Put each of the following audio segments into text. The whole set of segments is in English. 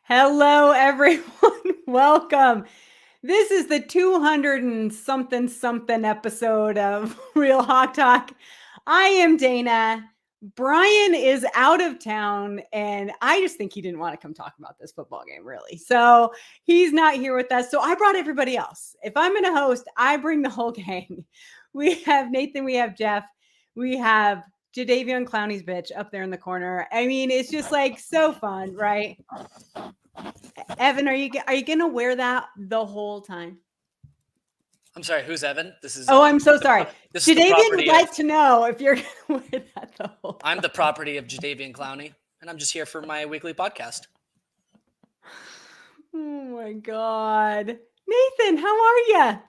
Hello, everyone. Welcome. This is the 200 and something episode of Real Hawk Talk. I am Dayna. Brian is out of town, and I just think he didn't want to come talk about this football game, really. So he's not here with us. So I brought everybody else. If I'm going to host, I bring the whole gang. We have Nathan, we have Jeff, we have Jadeveon Clowney's bitch up there in the corner. I mean, it's just like so fun, right? Evan, are you gonna wear that the whole time? I'm sorry, who's Evan? This is. Oh, I'm so sorry. This is the Jadeveon would property like of. to know if you're gonna wear that the whole time. I'm the property of Jadeveon Clowney, and I'm just here for my weekly podcast. Oh my God, Nathan, how are you?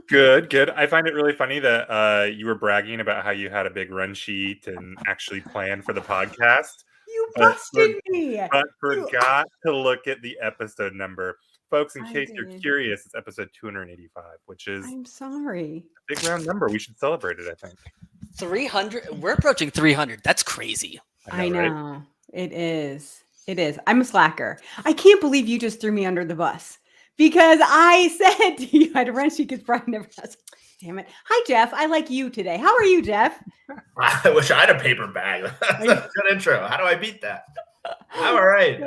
Good. I find it really funny that you were bragging about how you had a big run sheet and actually planned for the podcast. You busted me. But forgot to look at the episode number. Folks, in case you're curious, it's episode 285, which is I'm sorry. a big round number. We should celebrate it, I think. 300? We're approaching 300. That's crazy. I know. Right? It is. I'm a slacker. I can't believe you just threw me under the bus. Because I said to you, I had a run sheet because Brian never has. Damn it. Hi, Jeff. I like you today. How are you, Jeff? I wish I had a paper bag. That's a good intro. How do I beat that? I'm all right.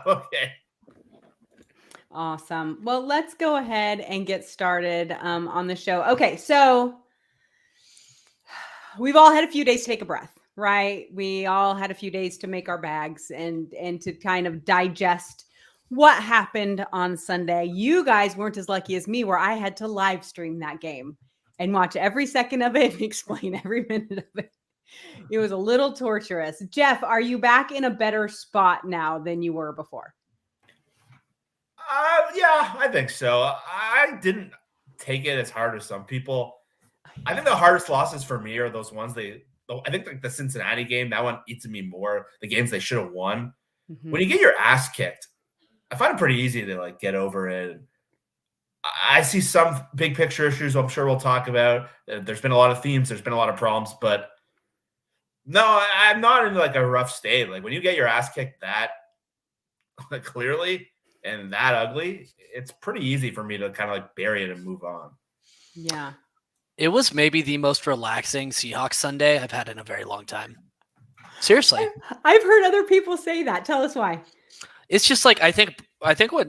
Okay. Awesome. Well, let's go ahead and get started on the show. Okay, so we've all had a few days to take a breath, right? We all had a few days to make our bags and to kind of digest what happened on Sunday. You guys weren't as lucky as me, where I had to live stream that game and watch every second of it and explain every minute of it. It was a little torturous. Jeff, are you back in a better spot now than you were before? Yeah, I think so. I didn't take it as hard as some people. I think the hardest losses for me are those ones I think like the Cincinnati game, that one eats at me more. The games they should have won. Mm-hmm. When you get your ass kicked, I find it pretty easy to like get over it. I see some big picture issues I'm sure we'll talk about. There's been a lot of themes. There's been a lot of problems. But no, I'm not in like a rough state. Like when you get your ass kicked that clearly and that ugly, it's pretty easy for me to kind of like bury it and move on. Yeah. It was maybe the most relaxing Seahawks Sunday I've had in a very long time. Seriously. I've heard other people say that. Tell us why. It's just like I think what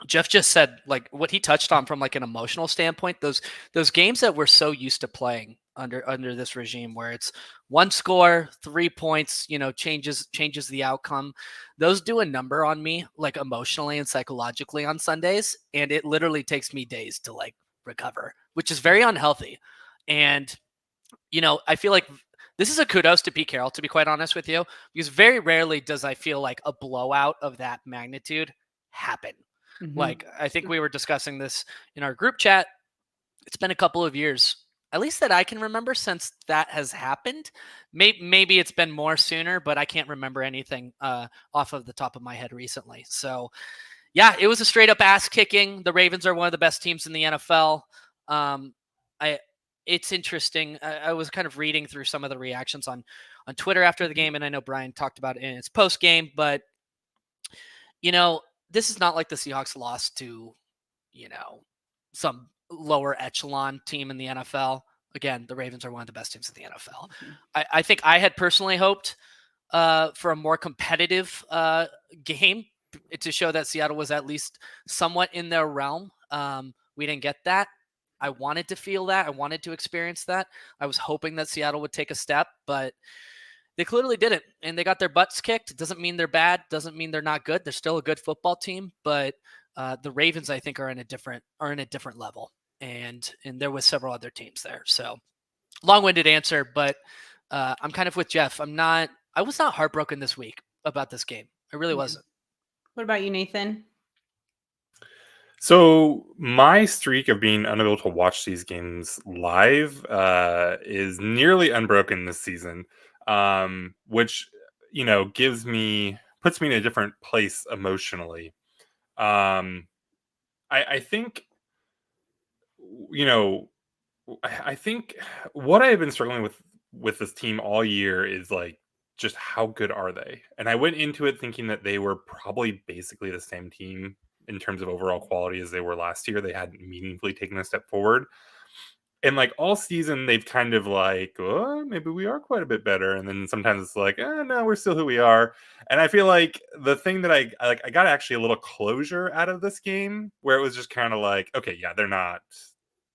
Jeff just said, like what he touched on from like an emotional standpoint, those games that we're so used to playing under this regime, where it's one score, 3 points, changes the outcome. Those do a number on me, like emotionally and psychologically on Sundays, and it literally takes me days to like recover, which is very unhealthy. And I feel like this is a kudos to Pete Carroll, to be quite honest with you, because very rarely does I feel like a blowout of that magnitude happen. Mm-hmm. Like, I think we were discussing this in our group chat. It's been a couple of years, at least that I can remember, since that has happened. Maybe it's been more sooner, but I can't remember anything off of the top of my head recently. So, yeah, it was a straight up ass kicking. The Ravens are one of the best teams in the NFL. It's interesting. I was kind of reading through some of the reactions on Twitter after the game, and I know Brian talked about it in his post game, but this is not like the Seahawks lost to, some lower echelon team in the NFL. Again, the Ravens are one of the best teams in the NFL. Mm-hmm. I think I had personally hoped for a more competitive game to show that Seattle was at least somewhat in their realm. We didn't get that. I wanted to feel that. I wanted to experience that. I was hoping that Seattle would take a step, but they clearly didn't, and they got their butts kicked. It doesn't mean they're bad. Doesn't mean they're not good. They're still a good football team, but the Ravens, I think, are in a different level, and there was several other teams there. So, long-winded answer, but I'm kind of with Jeff. I was not heartbroken this week about this game. I really wasn't. What about you, Nathan? So my streak of being unable to watch these games live is nearly unbroken this season, which puts me in a different place emotionally. I think I think what I have been struggling with this team all year is like just how good are they? And I went into it thinking that they were probably basically the same team in terms of overall quality as they were last year. They hadn't meaningfully taken a step forward. And like all season, they've kind of like, oh, maybe we are quite a bit better. And then sometimes it's like, no, we're still who we are. And I feel like the thing that I got actually a little closure out of this game where it was just kind of like, okay, yeah, they're not,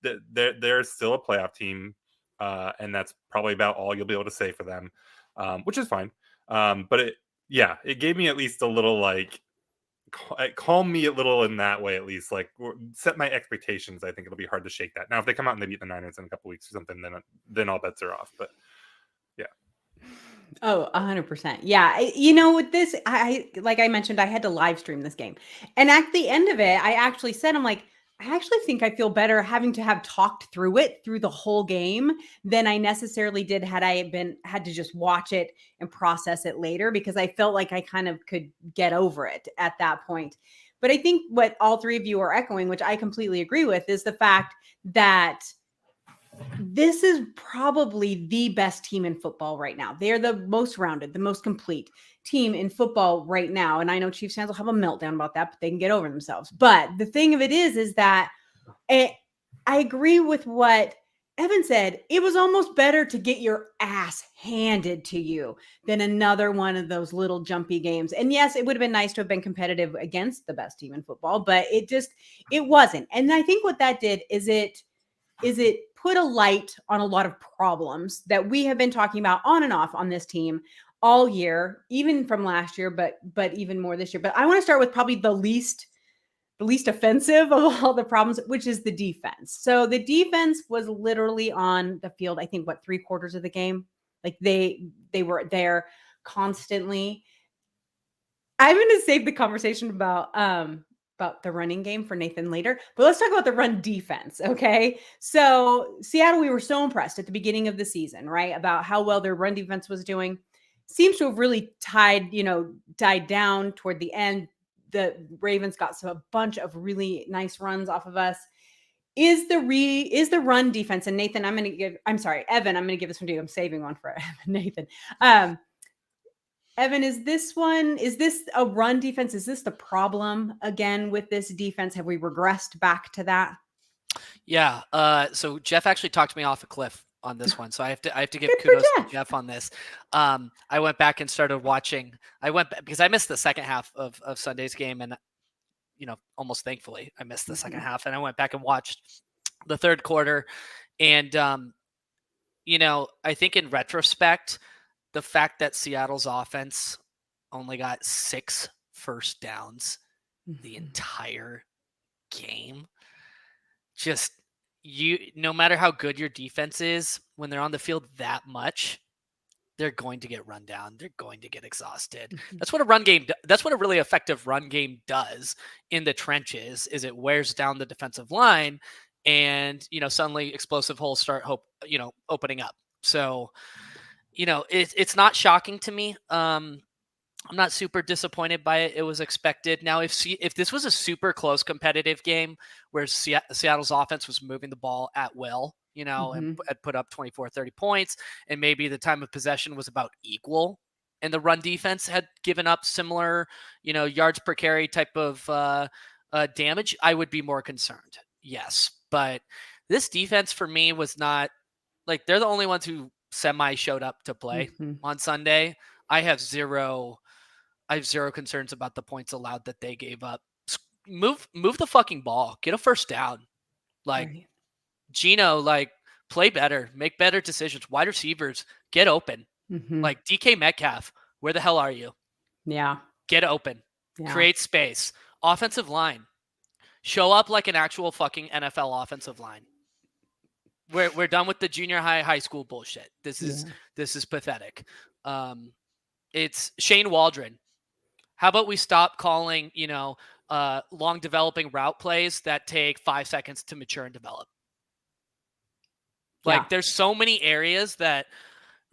they're still a playoff team. And that's probably about all you'll be able to say for them, which is fine. But it gave me at least a little like, calm me a little in that way, at least like set my expectations. I think it'll be hard to shake that. Now if they come out and they beat the Niners in a couple weeks or something, then all bets are off. But yeah. Oh, 100%. Yeah. With this, like I mentioned, I had to live stream this game. And at the end of it, I actually said, I'm like, I actually think I feel better having to have talked through it through the whole game than I necessarily did had I had to just watch it and process it later, because I felt like I kind of could get over it at that point. But I think what all three of you are echoing, which I completely agree with, is the fact that this is probably the best team in football right now. They're the most rounded, the most complete team in football right now. And I know Chiefs fans will have a meltdown about that, but they can get over themselves. But the thing of it is that I agree with what Evan said. It was almost better to get your ass handed to you than another one of those little jumpy games. And yes, it would have been nice to have been competitive against the best team in football, but it wasn't. And I think what that did is it put a light on a lot of problems that we have been talking about on and off on this team all year, even from last year, but even more this year. But I want to start with probably the least offensive of all the problems, which is the defense. So the defense was literally on the field, I think, 3/4 of the game. Like they were there constantly. I'm going to save the conversation about the running game for Nathan later, but let's talk about the run defense. Okay. So Seattle, we were so impressed at the beginning of the season, right? About how well their run defense was doing. Seems to have really died down toward the end. The Ravens got a bunch of really nice runs off of us. Is the run defense, and Nathan, Evan, I'm going to give this one to you. I'm saving one for Nathan. Evan, is this a run defense? Is this the problem again with this defense? Have we regressed back to that? Yeah. So Jeff actually talked me off a cliff on this one. So I have to give kudos to Jeff on this. I went back and started watching. Because I missed the second half of Sunday's game, and almost thankfully I missed the second half, and I went back and watched the third quarter. And I think in retrospect, the fact that Seattle's offense only got 6 first downs the entire game, just no matter how good your defense is, when they're on the field that much, they're going to get run down. They're going to get exhausted. That's what a really effective run game does in the trenches, is it wears down the defensive line, and suddenly explosive holes start opening up. So it's not shocking to me. I'm not super disappointed by it. It was expected. Now, if this was a super close competitive game where Seattle's offense was moving the ball at will, and had put up 24, 30 points, and maybe the time of possession was about equal, and the run defense had given up similar, yards per carry type of damage, I would be more concerned. Yes. But this defense for me was not like, they're the only ones who semi showed up to play on Sunday. I have zero concerns about the points allowed that they gave up. Move the fucking ball. Get a first down. Like Gino, play better, make better decisions. Wide receivers, get open. Like DK Metcalf, where the hell are you? Yeah. Get open. Yeah. Create space. Offensive line. Show up like an actual fucking NFL offensive line. We're done with the junior high school bullshit. This is pathetic. It's Shane Waldron. How about we stop calling, long developing route plays that take 5 seconds to mature and develop? There's so many areas that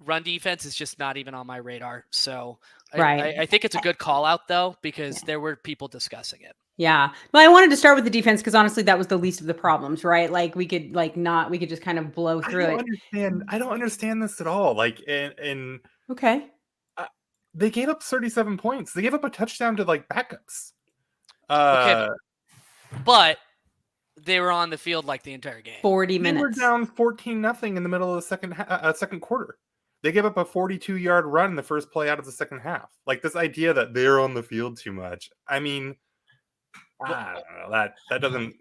run defense is just not even on my radar. So I think it's a good call out though, because there were people discussing it. Yeah. Well, I wanted to start with the defense because honestly, that was the least of the problems, right? Like we could just kind of blow through it. I don't understand this at all. Okay. They gave up 37 points. They gave up a touchdown to like backups. Okay, but they were on the field like the entire game. 40 They were minutes. down 14-0 in the middle of the second quarter. They gave up a 42-yard run in the first play out of the second half. Like this idea that they're on the field too much. I mean, I don't know. That doesn't.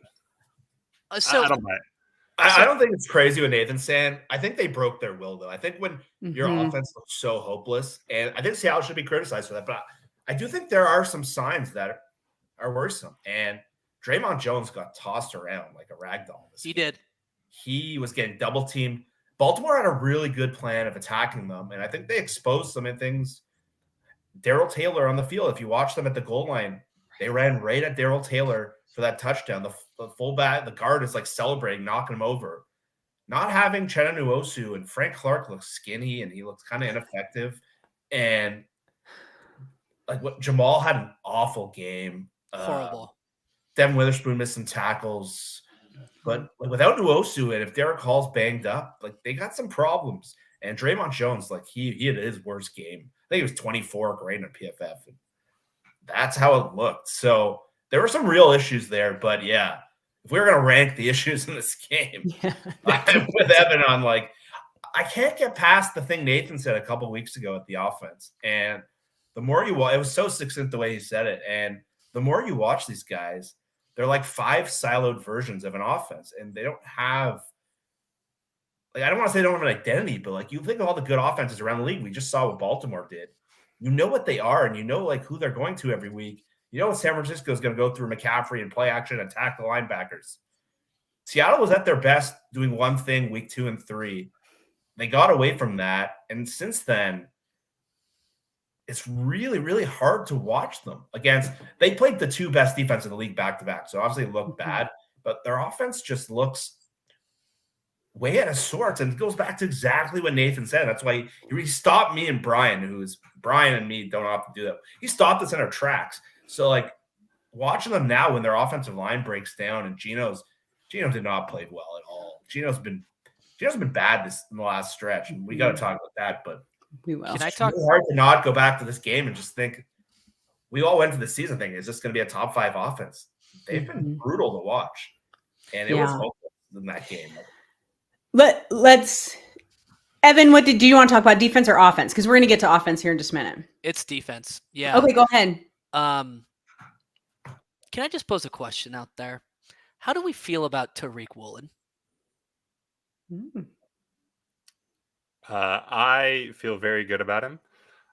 So I don't buy it. I don't think it's crazy what Nathan's saying. I think they broke their will, though. I think when your Mhm. offense looks so hopeless, and I think Seattle should be criticized for that, but I do think there are some signs that are worrisome. And Draymond Jones got tossed around like a rag doll. he did. He was getting double teamed. Baltimore had a really good plan of attacking them, and I think they exposed some of things. Darrell Taylor on the field, if you watch them at the goal line, they ran right at Darrell Taylor for that touchdown. The fullback, the guard is like celebrating, knocking him over. Not having Dayna O'Gorman and Frank Clark looks skinny and he looks kind of ineffective. And like what Jamal had an awful game. Horrible. Devin Witherspoon missed some tackles. But like, without Nwosu, and if Derek Hall's banged up, like they got some problems. And Draymond Jones, like he had his worst game. I think he was 24 grade in PFF. And that's how it looked. So there were some real issues there. But yeah, if we were going to rank the issues in this game, I'm with Evan on like, I can't get past the thing Nathan said a couple weeks ago at the offense. And the more you watch, it was so succinct the way he said it. And the more you watch these guys, they're like 5 siloed versions of an offense. And they don't have, like, I don't want to say they don't have an identity, but like you think of all the good offenses around the league. We just saw what Baltimore did. You know what they are, and you know like who they're going to every week. You know what San Francisco is going to go through McCaffrey and play action and attack the linebackers. Seattle was at their best doing one thing week 2 and 3. They got away from that. And since then, it's really, really hard to watch them against. They played the 2 best defense in the league back to back. So obviously it looked bad, but their offense just looks way out of sorts. And it goes back to exactly what Nathan said. That's why he stopped me and Brian, Brian and me don't have to do that. He stopped us in our tracks. So like watching them now when their offensive line breaks down and Gino did not play well at all. Gino's been bad in the last stretch, and we got to talk about that. But we will. Can I talk? It's hard to not go back to this game and just think we all went to the season thinking, is this going to be a top 5 offense? They've been brutal to watch, and it was hopeless in that game. Let's Evan, do you want to talk about defense or offense? Because we're going to get to offense here in just a minute. It's defense. Yeah. Okay, go ahead. Can I just pose a question out there? How do we feel about Tariq Woolen? I feel very good about him.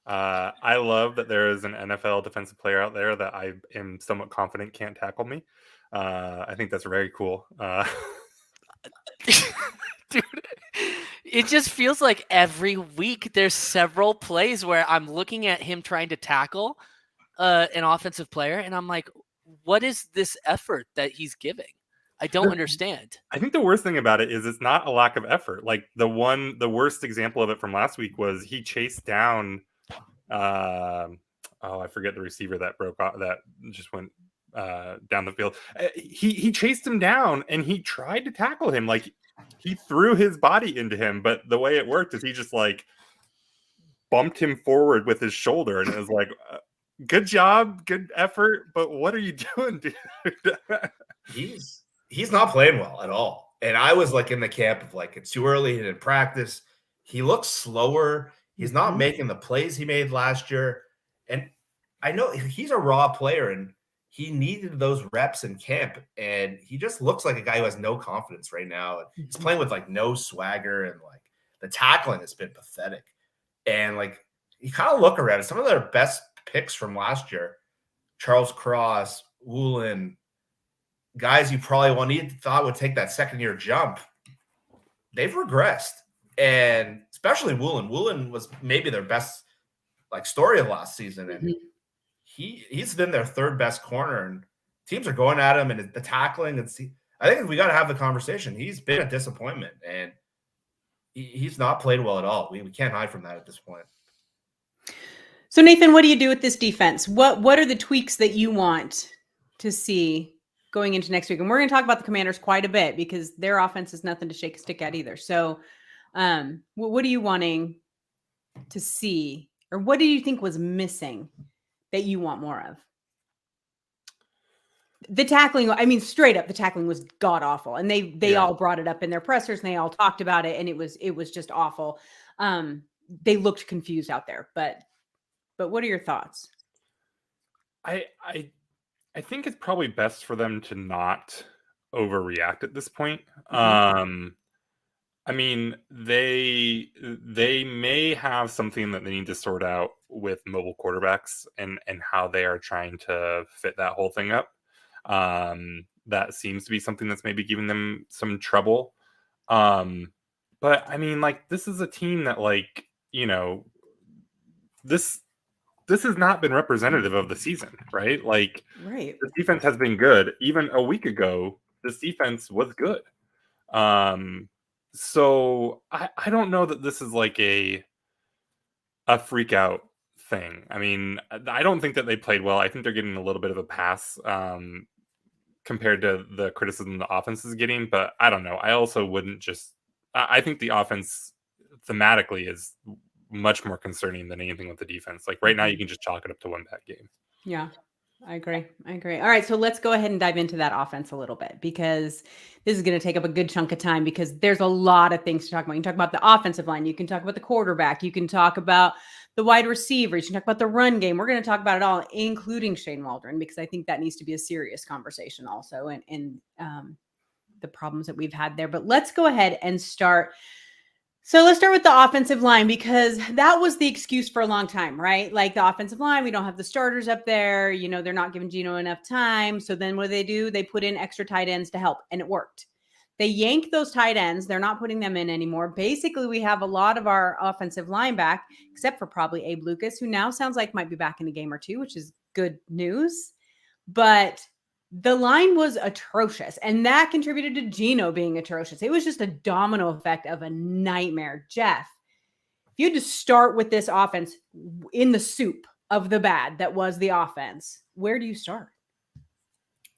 I love that there is an NFL defensive player out there that I am somewhat confident can't tackle me. I think that's very cool. Dude, it just feels like every week there's several plays where I'm looking at him trying to tackle an offensive player, and I'm like, what is this effort that he's giving? I don't understand. I think the worst thing about it is it's not a lack of effort. Like the worst example of it from last week was he chased down I forget the receiver that broke off, that just went down the field. He chased him down and he tried to tackle him. Like he threw his body into him, but the way it worked is he just like bumped him forward with his shoulder, and it was like, good job, good effort, but what are you doing, dude? He's not playing well at all. And I was like in the camp of like, it's too early, he didn't practice. He looks slower. He's not making the plays he made last year. And I know he's a raw player and he needed those reps in camp. And he just looks like a guy who has no confidence right now. And he's playing with like no swagger, and like the tackling has been pathetic. And like you kind of look around at some of their best picks from last year, Charles Cross, Woolen, guys you probably thought would take that second-year jump, they've regressed. And especially Woolen. Woolen was maybe their best like story of last season. And he's been their 3rd best corner, and teams are going at him, and the tackling. I think we got to have the conversation. He's been a disappointment, and he's not played well at all. We can't hide from that at this point. So Nathan, what do you do with this defense? What are the tweaks that you want to see going into next week? And we're going to talk about the Commanders quite a bit because their offense is nothing to shake a stick at either. So what are you wanting to see Or what do you think was missing that you want more of? The tackling, I mean, straight up, the tackling was god awful, and they all brought it up in their pressers, and they all talked about it, and it was just awful. They looked confused out there, but what are your thoughts? I think it's probably best for them to not overreact at this point. I mean, they may have something that they need to sort out with mobile quarterbacks and how they are trying to fit that whole thing up. That seems to be something that's maybe giving them some trouble. But I mean, like, this is a team that, like, you know, this has not been representative of the season, right? Like, Right. the defense has been good. Even a week ago, this defense was good. So I don't know that this is like a freak out thing. I mean, I don't think that they played well. I think they're getting a little bit of a pass compared to the criticism the offense is getting, but I don't know. I also wouldn't just. I think the offense thematically is much more concerning than anything with the defense. Like right now, you can just chalk it up to one bad game. Yeah, I agree. All right, so let's go ahead and dive into that offense a little bit, because this is going to take up a good chunk of time, because there's a lot of things to talk about. You can talk about the offensive line. You can talk about the quarterback. You can talk about the wide receivers. You can talk about the run game. We're going to talk about it all, including Shane Waldron, because I think that needs to be a serious conversation also, and the problems that we've had there. But let's go ahead and start. So let's start with the offensive line, because that was the excuse for a long time, right? Like, the offensive line, we don't have the starters up there. You know, they're not giving Geno enough time. So then what do? They put in extra tight ends to help, and it worked. They yanked those tight ends. They're not putting them in anymore. Basically, we have a lot of our offensive line back, except for probably Abe Lucas, who now sounds like might be back in a game or two, which is good news. But the line was atrocious, and that contributed to Geno being atrocious. It was just a domino effect of a nightmare. Jeff, if you had to start with this offense in the soup of the bad that was the offense, where do you start?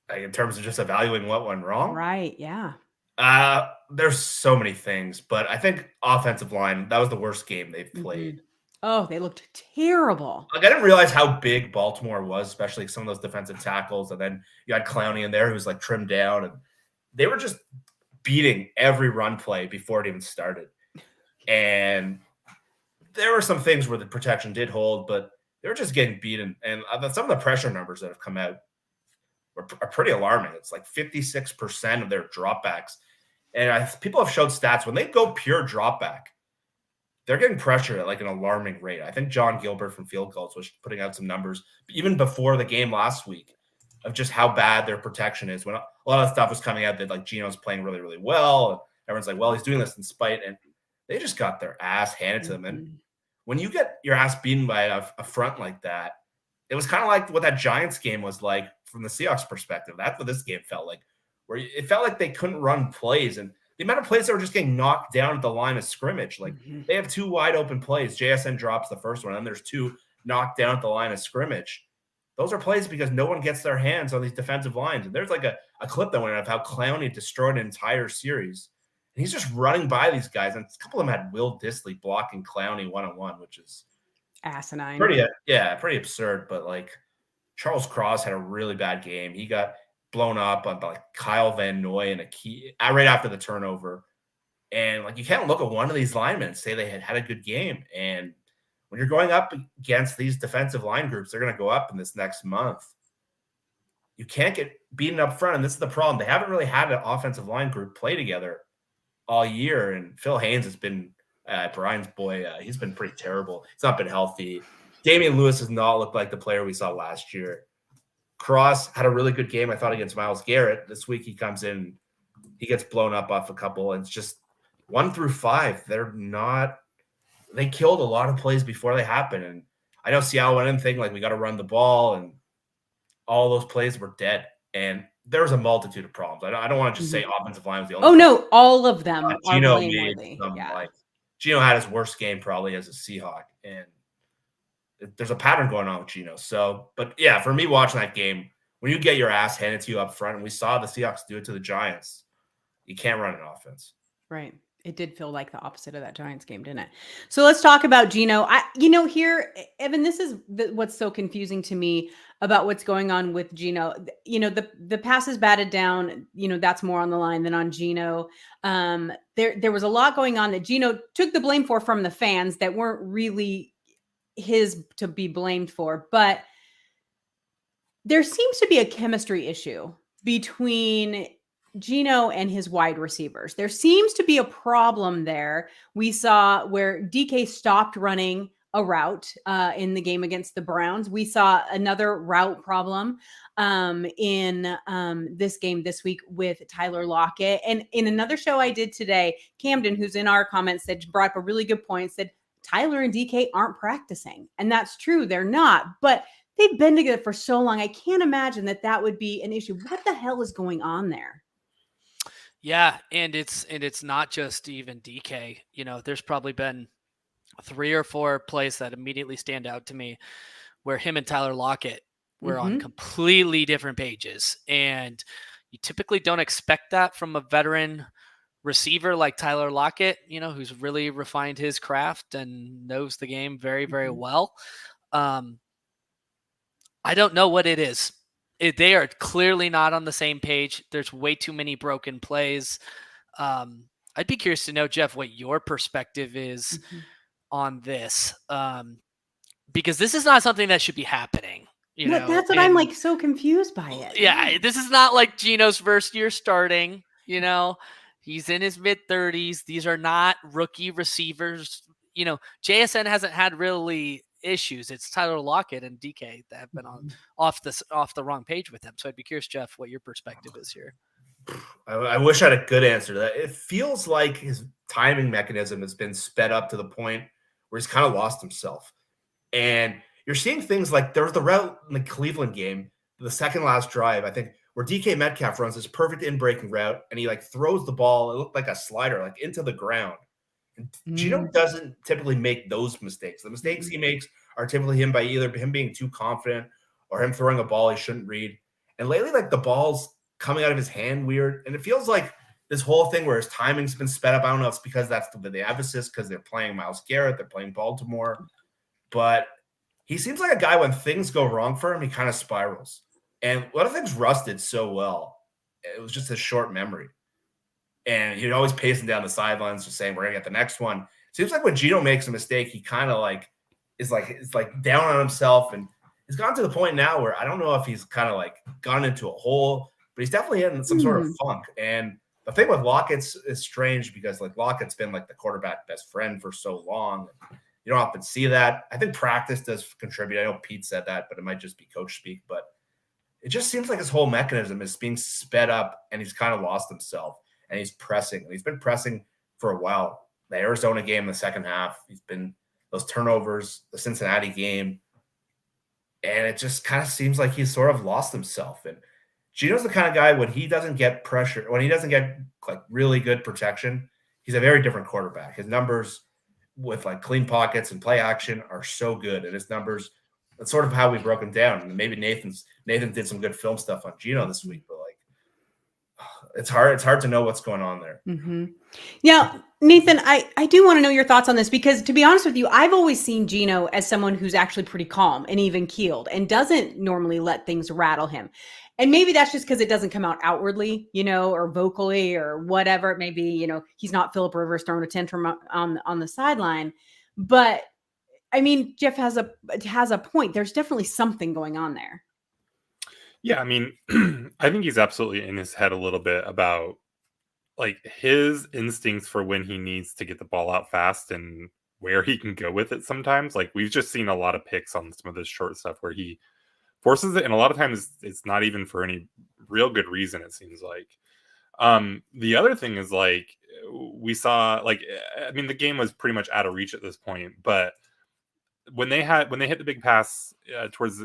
Like, in terms of just evaluating what went wrong? Right, yeah. There's so many things, but I think offensive line, that was the worst game they've played. Oh, they looked terrible. Like, I didn't realize how big Baltimore was, especially some of those defensive tackles. And then you had Clowney in there who's like trimmed down, and they were just beating every run play before it even started. And there were some things where the protection did hold, but they were just getting beaten. And some of the pressure numbers that have come out are pretty alarming. It's like 56% of their dropbacks. And people have showed stats when they go pure dropback, they're getting pressure at like an alarming rate. I think John Gilbert from Field Goals was putting out some numbers even before the game last week of just how bad their protection is. When a lot of stuff was coming out that like Geno's playing really, really well, and everyone's like, well, he's doing this in spite, and they just got their ass handed to them. And when you get your ass beaten by a front like that, it was kind of like what that Giants game was like from the Seahawks perspective. That's what this game felt like, where it felt like they couldn't run plays, and the amount of plays that were just getting knocked down at the line of scrimmage. Like, they have two wide open plays. JSN drops the first one, and there's two knocked down at the line of scrimmage. Those are plays because no one gets their hands on these defensive lines. And there's like a clip that went out of how Clowney destroyed an entire series. And he's just running by these guys. And a couple of them had Will Dissly blocking Clowney one-on-one, which is asinine. Pretty absurd. But like, Charles Cross had a really bad game. He got blown up on like Kyle Van Noy and a key right after the turnover. And like, you can't look at one of these linemen and say they had a good game. And when you're going up against these defensive line groups, they're going to go up in this next month. You can't get beaten up front. And this is the problem. They haven't really had an offensive line group play together all year. And Phil Haynes has been Brian's boy. He's been pretty terrible. He's not been healthy. Damian Lewis has not looked like the player we saw last year. Cross had a really good game, I thought, against Myles Garrett. This week he comes in, he gets blown up off a couple, and it's just 1 through 5. They killed a lot of plays before they happened. And I know Seattle went in thinking like, we got to run the ball, and all those plays were dead. And there was a multitude of problems. I don't want to just say offensive line was the only. Oh no, all of them are Geno blameworthy. Geno had his worst game probably as a Seahawk, and there's a pattern going on with Geno. So, but yeah, for me watching that game, when you get your ass handed to you up front, and we saw the Seahawks do it to the Giants, you can't run an offense. Right. It did feel like the opposite of that Giants game, didn't it? So let's talk about Geno. Here, Evan, this is what's so confusing to me about what's going on with Geno. The passes batted down, that's more on the line than on Geno. There was a lot going on that Geno took the blame for from the fans that weren't really his to be blamed for. But there seems to be a chemistry issue between Geno and his wide receivers. There seems to be a problem there. We saw where DK stopped running a route in the game against the Browns. We saw another route problem in this game this week with Tyler Lockett. And in another show I did today, Camden, who's in our comments, brought up a really good point, said Tyler and DK aren't practicing. And that's true. They're not. But they've been together for so long. I can't imagine that would be an issue. What the hell is going on there? Yeah, and it's not just even DK. There's probably been 3 or 4 plays that immediately stand out to me where him and Tyler Lockett were on completely different pages. And you typically don't expect that from a veteran receiver like Tyler Lockett, who's really refined his craft and knows the game very, very well. I don't know what it is. They are clearly not on the same page. There's way too many broken plays. I'd be curious to know, Jeff, what your perspective is on this, because this is not something that should be happening. That's what I'm like so confused by it. Yeah, this is not like Geno's first year starting. He's in his mid-30s. These are not rookie receivers. JSN hasn't had really issues. It's Tyler Lockett and DK that have been off the wrong page with him. So I'd be curious, Jeff, what your perspective is here. I wish I had a good answer to that. It feels like his timing mechanism has been sped up to the point where he's kind of lost himself. And you're seeing things like there was the route in the Cleveland game, the second last drive, I think, where DK Metcalf runs this perfect in-breaking route and he throws the ball, it looked like a slider, into the ground. And Geno doesn't typically make those mistakes. The mistakes he makes are typically him by either him being too confident or him throwing a ball he shouldn't read. And lately, the ball's coming out of his hand weird. And it feels like this whole thing where his timing's been sped up. I don't know if it's because that's the emphasis because they're playing Myles Garrett, they're playing Baltimore. But he seems like a guy when things go wrong for him, he kind of spirals. And one of the things rusted so well, it was just his short memory. And he'd always pacing down the sidelines, just saying, we're going to get the next one. Seems like when Geno makes a mistake, he kind of is down on himself. And he's gotten to the point now where I don't know if he's kind of gone into a hole, but he's definitely in some sort of funk. And the thing with Lockett's is strange because Lockett's been the quarterback best friend for so long. You don't often see that. I think practice does contribute. I know Pete said that, but it might just be coach speak. But it just seems like his whole mechanism is being sped up and he's kind of lost himself. And he's pressing. And he's been pressing for a while. The Arizona game in the second half, he's been those turnovers, the Cincinnati game. And it just kind of seems like he's sort of lost himself. And Geno's the kind of guy when he doesn't get pressure, when he doesn't get really good protection, he's a very different quarterback. His numbers with clean pockets and play action are so good. And his numbers, that's sort of how we broke him down. And maybe Nathan did some good film stuff on Geno this week, but it's hard to know what's going on there. Yeah, Nathan, I do want to know your thoughts on this because to be honest with you, I've always seen Geno as someone who's actually pretty calm and even keeled and doesn't normally let things rattle him. And maybe that's just because it doesn't come out outwardly, or vocally or whatever it may be. He's not Phillip Rivers throwing a tantrum on the sideline. But I mean, Jeff has a point. There's definitely something going on there. Yeah, I mean, I think he's absolutely in his head a little bit about his instincts for when he needs to get the ball out fast and where he can go with it sometimes. We've just seen a lot of picks on some of this short stuff where he forces it, and a lot of times it's not even for any real good reason, it seems like. The other thing is we saw I mean, the game was pretty much out of reach at this point, but when they hit the big pass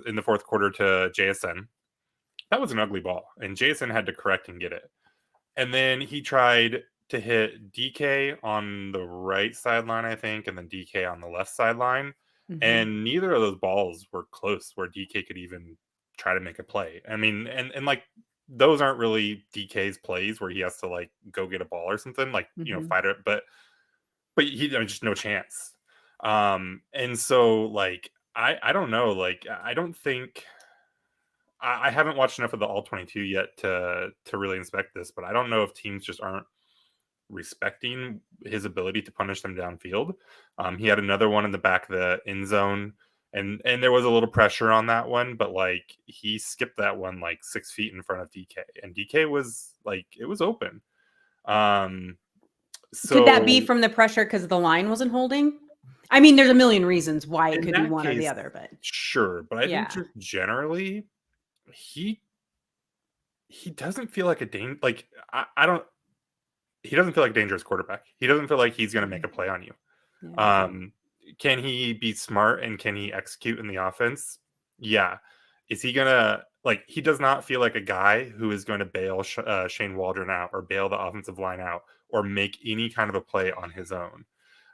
in the fourth quarter to JSN, that was an ugly ball, and Jason had to correct and get it. And then he tried to hit DK on the right sideline, I think, and then DK on the left sideline. And neither of those balls were close where DK could even try to make a play. I mean, and those aren't really DK's plays where he has to like go get a ball or something, like fight it, but he just no chance. And so like I don't know, like I don't think I haven't watched enough of the all 22 yet to really inspect this, but I don't know if teams just aren't respecting his ability to punish them downfield. He had another one in the back of the end zone, and there was a little pressure on that one, but like he skipped that one like 6 feet in front of DK, and DK was like, it was open. So could that be from the pressure because the line wasn't holding? I mean, there's a million reasons why it could be one or the other, but sure. But I think just generally, he doesn't feel like a like I don't. He doesn't feel like a dangerous quarterback. He doesn't feel like he's going to make a play on you. Yeah. Can he be smart and can he execute in the offense? Yeah. Is he going to, like, he does not feel like a guy who is going to bail Shane Waldron out or bail the offensive line out or make any kind of a play on his own.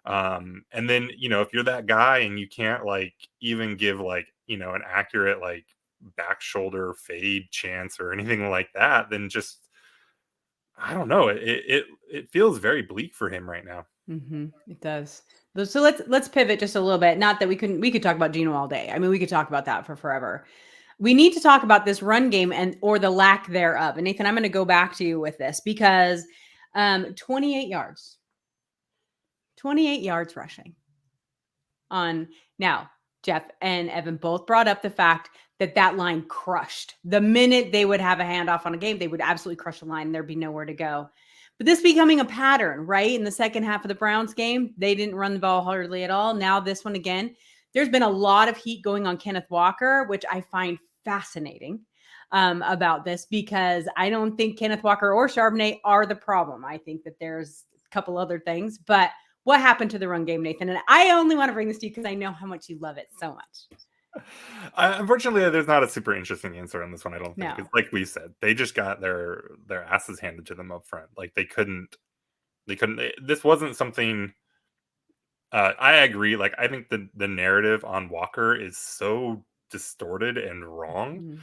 And then, if you're that guy and you can't like even give like, an accurate like back shoulder fade chance or anything like that, then just, I don't know. It feels very bleak for him right now. It does. So let's pivot just a little bit. Not that we could talk about Geno all day. I mean, we could talk about that for forever. We need to talk about this run game or the lack thereof. And Nathan, I'm going to go back to you with this because 28 yards rushing on now. Jeff and Evan both brought up the fact that line crushed. The minute they would have a handoff on a game, they would absolutely crush the line and there'd be nowhere to go. But this becoming a pattern, right? In the second half of the Browns game, they didn't run the ball hardly at all. Now this one again, there's been a lot of heat going on Kenneth Walker, which I find fascinating about this because I don't think Kenneth Walker or Charbonnet are the problem. I think that there's a couple other things, but what happened to the run game, Nathan? And I only want to bring this to you because I know how much you love it so much. Unfortunately, there's not a super interesting answer on this one. I don't think. No. Like we said, they just got their asses handed to them up front. Like they couldn't. This wasn't something. I agree. Like I think the narrative on Walker is so distorted and wrong.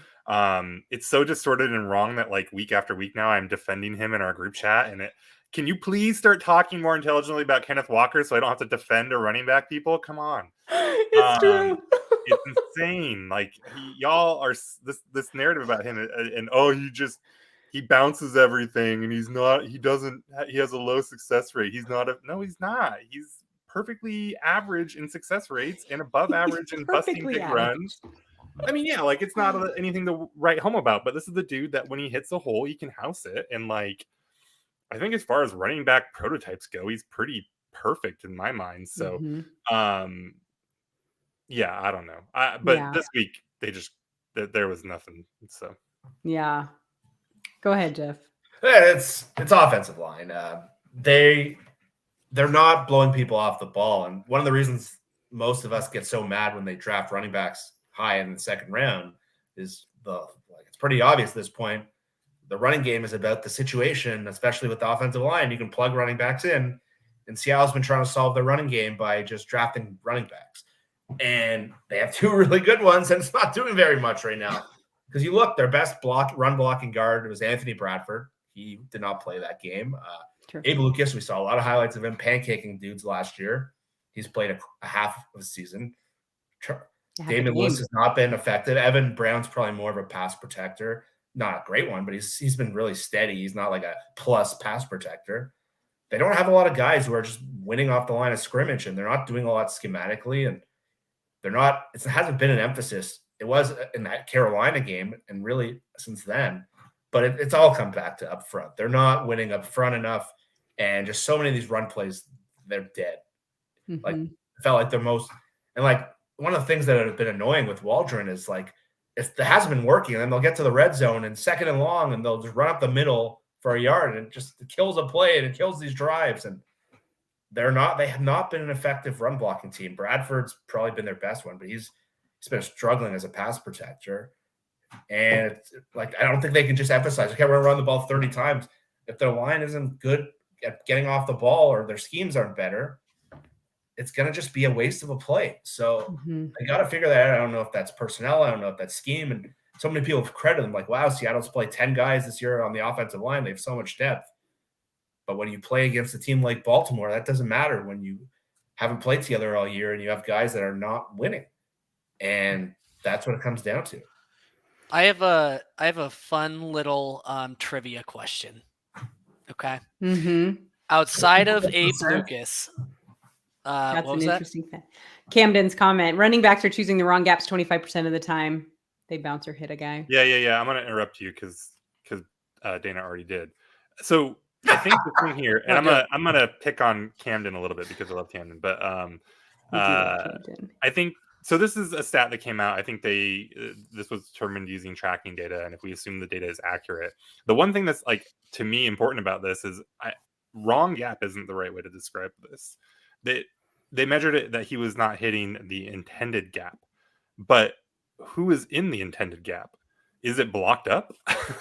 It's so distorted and wrong that like week after week now, I'm defending him in our group chat. And can you please start talking more intelligently about Kenneth Walker so I don't have to defend a running back? People, come on. It's true. It's insane. Like y'all are this narrative about him and he bounces everything and he has a low success rate. He's not. He's perfectly average in success rates and above average in busting big runs. I mean, yeah, like it's not anything to write home about, but this is the dude that when he hits a hole, he can house it. And like, I think as far as running back prototypes go, he's pretty perfect in my mind. So, yeah, I don't know. But this week there was nothing. So, yeah. Go ahead, Jeff. It's offensive line. They're not blowing people off the ball, and one of the reasons most of us get so mad when they draft running backs high in the second round is it's pretty obvious at this point. The running game is about the situation, especially with the offensive line. You can plug running backs in, and Seattle's been trying to solve their running game by just drafting running backs. And they have two really good ones, and it's not doing very much right now. Because you look, their best run blocking guard was Anthony Bradford. He did not play that game. Abe Lucas, we saw a lot of highlights of him pancaking dudes last year. He's played a half of the season. Damon Lewis has not been effective. Evan Brown's probably more of a pass protector. Not a great one, but he's been really steady. He's not like a plus pass protector. They don't have a lot of guys who are just winning off the line of scrimmage, and they're not doing a lot schematically, and it hasn't been an emphasis. It was in that Carolina game, and really since then, but it's all come back to up front. They're not winning up front enough, and just so many of these run plays, they're dead. Like it felt like one of the things that have been annoying with Waldron is like, it hasn't been working, and then they'll get to the red zone and second and long, and they'll just run up the middle for a yard, and it kills a play and it kills these drives. And they have not been an effective run blocking team. Bradford's probably been their best one, but he's been struggling as a pass protector. And it's like, I don't think they can just emphasize, okay, we're going to run the ball 30 times. If their line isn't good at getting off the ball or their schemes aren't better, it's going to just be a waste of a play. So I got to figure that out. I don't know if that's personnel. I don't know if that's scheme. And so many people have credited them like, wow, Seattle's played 10 guys this year on the offensive line. They have so much depth. But when you play against a team like Baltimore, that doesn't matter when you haven't played together all year and you have guys that are not winning. And that's what it comes down to. I have a fun little trivia question. Okay. Outside of Abe Lucas, That's what an was that? interesting thing. Camden's comment: running backs are choosing the wrong gaps 25% of the time. They bounce or hit a guy. Yeah. I'm gonna interrupt you because Dayna already did. So I think the thing here, and I'm gonna pick on Camden a little bit because I love Camden, but I think so. This is a stat that came out. I think this was determined using tracking data, and if we assume the data is accurate, the one thing that's like to me important about this is wrong gap isn't the right way to describe this. They measured it that he was not hitting the intended gap, but who is in the intended gap? Is it blocked up?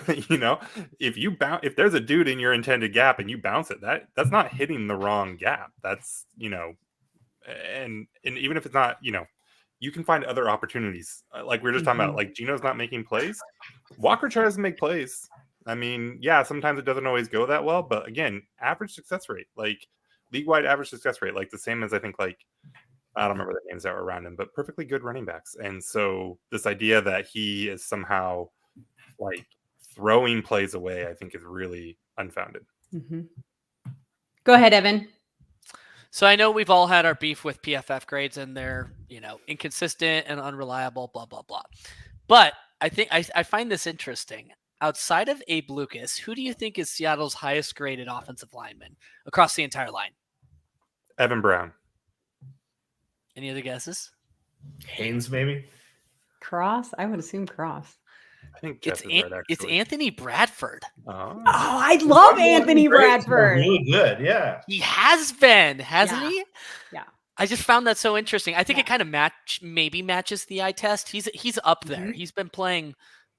If there's a dude in your intended gap and you bounce it, that's not hitting the wrong gap. That's and even if it's not, you can find other opportunities. Like we were just talking about, like Gino's not making plays. Walker tries to make plays. I mean, yeah, sometimes it doesn't always go that well, but again, average success rate, like league-wide average success rate, like the same as I think like I don't remember the names that were around him, but perfectly good running backs. And so this idea that he is somehow like throwing plays away, I think is really unfounded. Go ahead, Evan. So I know we've all had our beef with PFF grades and they're, inconsistent and unreliable, blah, blah, blah. But I think I find this interesting. Outside of Abe Lucas, who do you think is Seattle's highest graded offensive lineman across the entire line? Evan Brown. Any other guesses? Haynes, maybe? Cross? I would assume Cross. I think Jeff is right, actually. It's Anthony Bradford. Oh, I love Anthony Bradford. Really good, yeah. He has been, hasn't he? Yeah. I just found that so interesting. I think it kind of matches the eye test. He's up there. He's been playing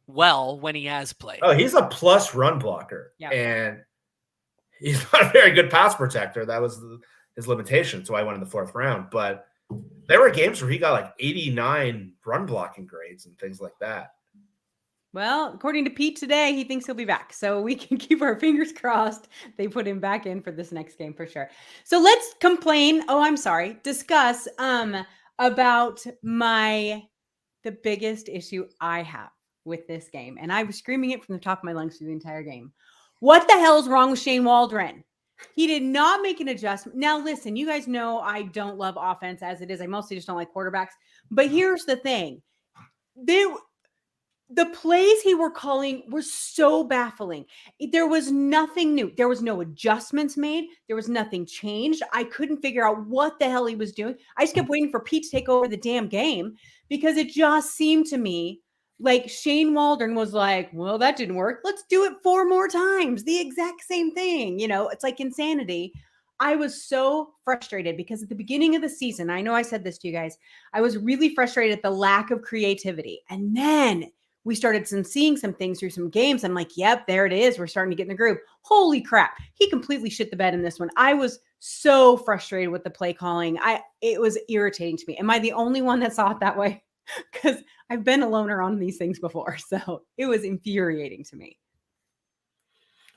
well when he has played. Oh, he's a plus run blocker. Yeah. And he's not a very good pass protector. That was his limitation. So I went in the 4th round. But there were games where he got like 89 run blocking grades and things like that. Well, according to Pete today, he thinks he'll be back. So we can keep our fingers crossed they put him back in for this next game for sure. So let's discuss about the biggest issue I have with this game. And I was screaming it from the top of my lungs through the entire game. What the hell is wrong with Shane Waldron? He did not make an adjustment. Now, listen, you guys know I don't love offense as it is. I mostly just don't like quarterbacks. But here's the thing. The plays he were calling were so baffling. There was nothing new. There was no adjustments made. There was nothing changed. I couldn't figure out what the hell he was doing. I just kept waiting for Pete to take over the damn game because it just seemed to me like Shane Waldron was like, well, that didn't work. Let's do it 4 more times. The exact same thing. It's like insanity. I was so frustrated because at the beginning of the season, I know I said this to you guys, I was really frustrated at the lack of creativity. And then we started seeing some things through some games. I'm like, yep, there it is. We're starting to get in the groove. Holy crap. He completely shit the bed in this one. I was so frustrated with the play calling. It was irritating to me. Am I the only one that saw it that way? Because I've been a loner on these things before. So it was infuriating to me.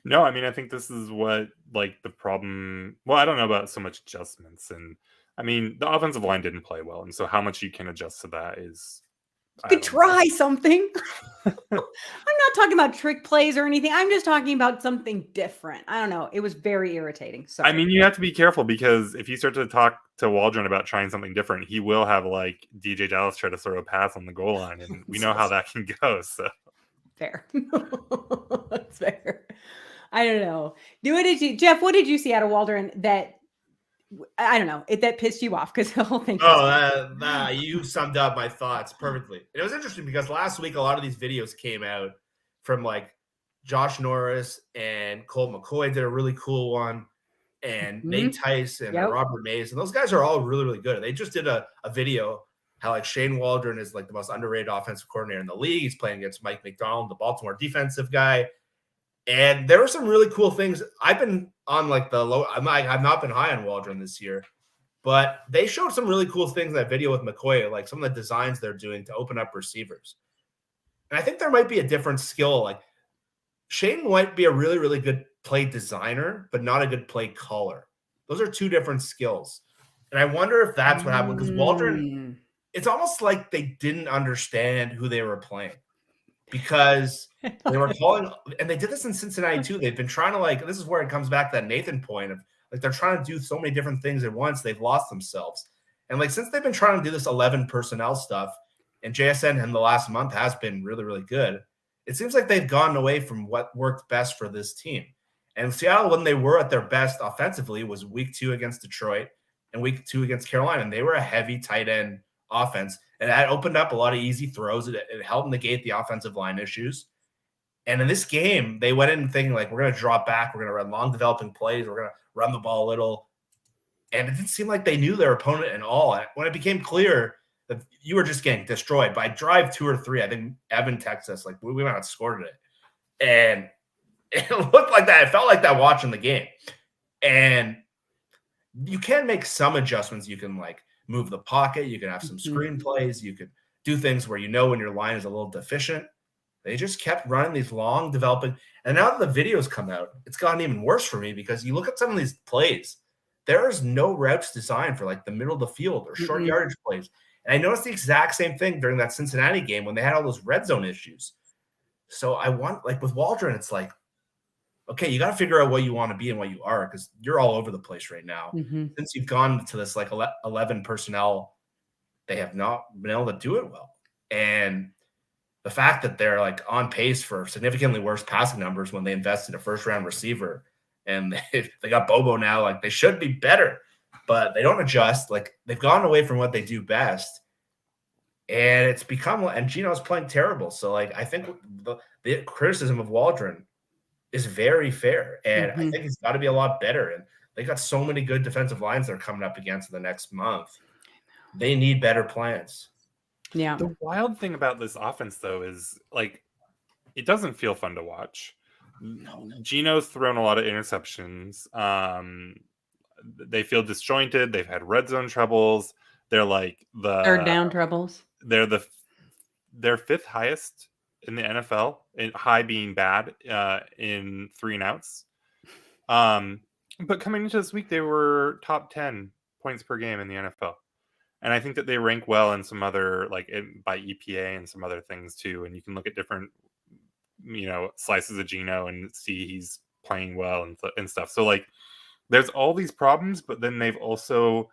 No, I mean, I think this is what the problem. Well, I don't know about so much adjustments. And I mean, the offensive line didn't play well. And so how much you can adjust to that is. You could try something. I'm not talking about trick plays or anything. I'm just talking about something different. I don't know. It was very irritating. So I mean, you have to be careful because if you start to talk to Waldron about trying something different, he will have DJ Dallas try to throw a pass on the goal line, and we know how that can go. So fair. That's fair. I don't know. Jeff? What did you see out of Waldron that? I don't know, that pissed you off because the whole thing. You summed up my thoughts perfectly. It was interesting because last week a lot of these videos came out from Josh Norris and Colt McCoy did a really cool one, and Nate Tice and Robert Mays, and those guys are all really, really good. They just did a video how Shane Waldron is the most underrated offensive coordinator in the league. He's playing against Mike McDonald, the Baltimore defensive guy. And there were some really cool things. I've been on the low. I've not been high on Waldron this year, but they showed some really cool things in that video with McCoy, like some of the designs they're doing to open up receivers. And I think there might be a different skill. Like Shane might be a really, really good play designer, but not a good play caller. Those are two different skills. And I wonder if that's what happened because Waldron, it's almost like they didn't understand who they were playing because they were calling, and they did this in Cincinnati too. They've been trying to like, this is where it comes back to that Nathan point of like, they're trying to do so many different things at once. They've lost themselves. And like, since they've been trying to do this 11 personnel stuff, and JSN in the last month has been really, really good, it seems like they've gone away from what worked best for this team. And Seattle, when they were at their best offensively, was week 2 against Detroit and week 2 against Carolina. And they were a heavy tight end offense. And that opened up a lot of easy throws. It helped negate the offensive line issues. And in this game, they went in thinking, like, we're going to drop back. We're going to run long developing plays. We're going to run the ball a little. And it didn't seem like they knew their opponent at all. And when it became clear that you were just getting destroyed by drive 2 or 3, I think Evan texted us, like, we might have scored it. And it looked like that. It felt like that watching the game. And you can make some adjustments. You can, like, move the pocket. You can have some screen plays. You could do things where you know when your line is a little deficient. They just kept running these long developing. And now that the videos come out, it's gotten even worse for me because you look at some of these plays, there is no routes designed for like the middle of the field or short yardage plays. And I noticed the exact same thing during that Cincinnati game when they had all those red zone issues. So I want, like with Waldron, it's like, okay, you got to figure out what you want to be and what you are because you're all over the place right now. Since you've gone to this like 11 personnel, they have not been able to do it well. And the fact that they're like on pace for significantly worse passing numbers when they invested a first-round receiver and they got Bobo now, like they should be better, but they don't adjust. Like they've gone away from what they do best. And it's become, and Gino's playing terrible. So like, I think the criticism of Waldron is very fair. And I think he's got to be a lot better. And they got so many good defensive lines they're coming up against in the next month. They need better plans. Yeah. The wild thing about this offense, though, is like it doesn't feel fun to watch. Gino's thrown a lot of interceptions. They feel disjointed. They've had red zone troubles. They're like the third down troubles. They're 5th highest in the NFL, in high being bad in 3 and outs. But coming into this week, they were top 10 points per game in the NFL. And I think that they rank well in some other, like by EPA and some other things too. And you can look at different, slices of Gino and see he's playing well and stuff. So like, there's all these problems, but then they're also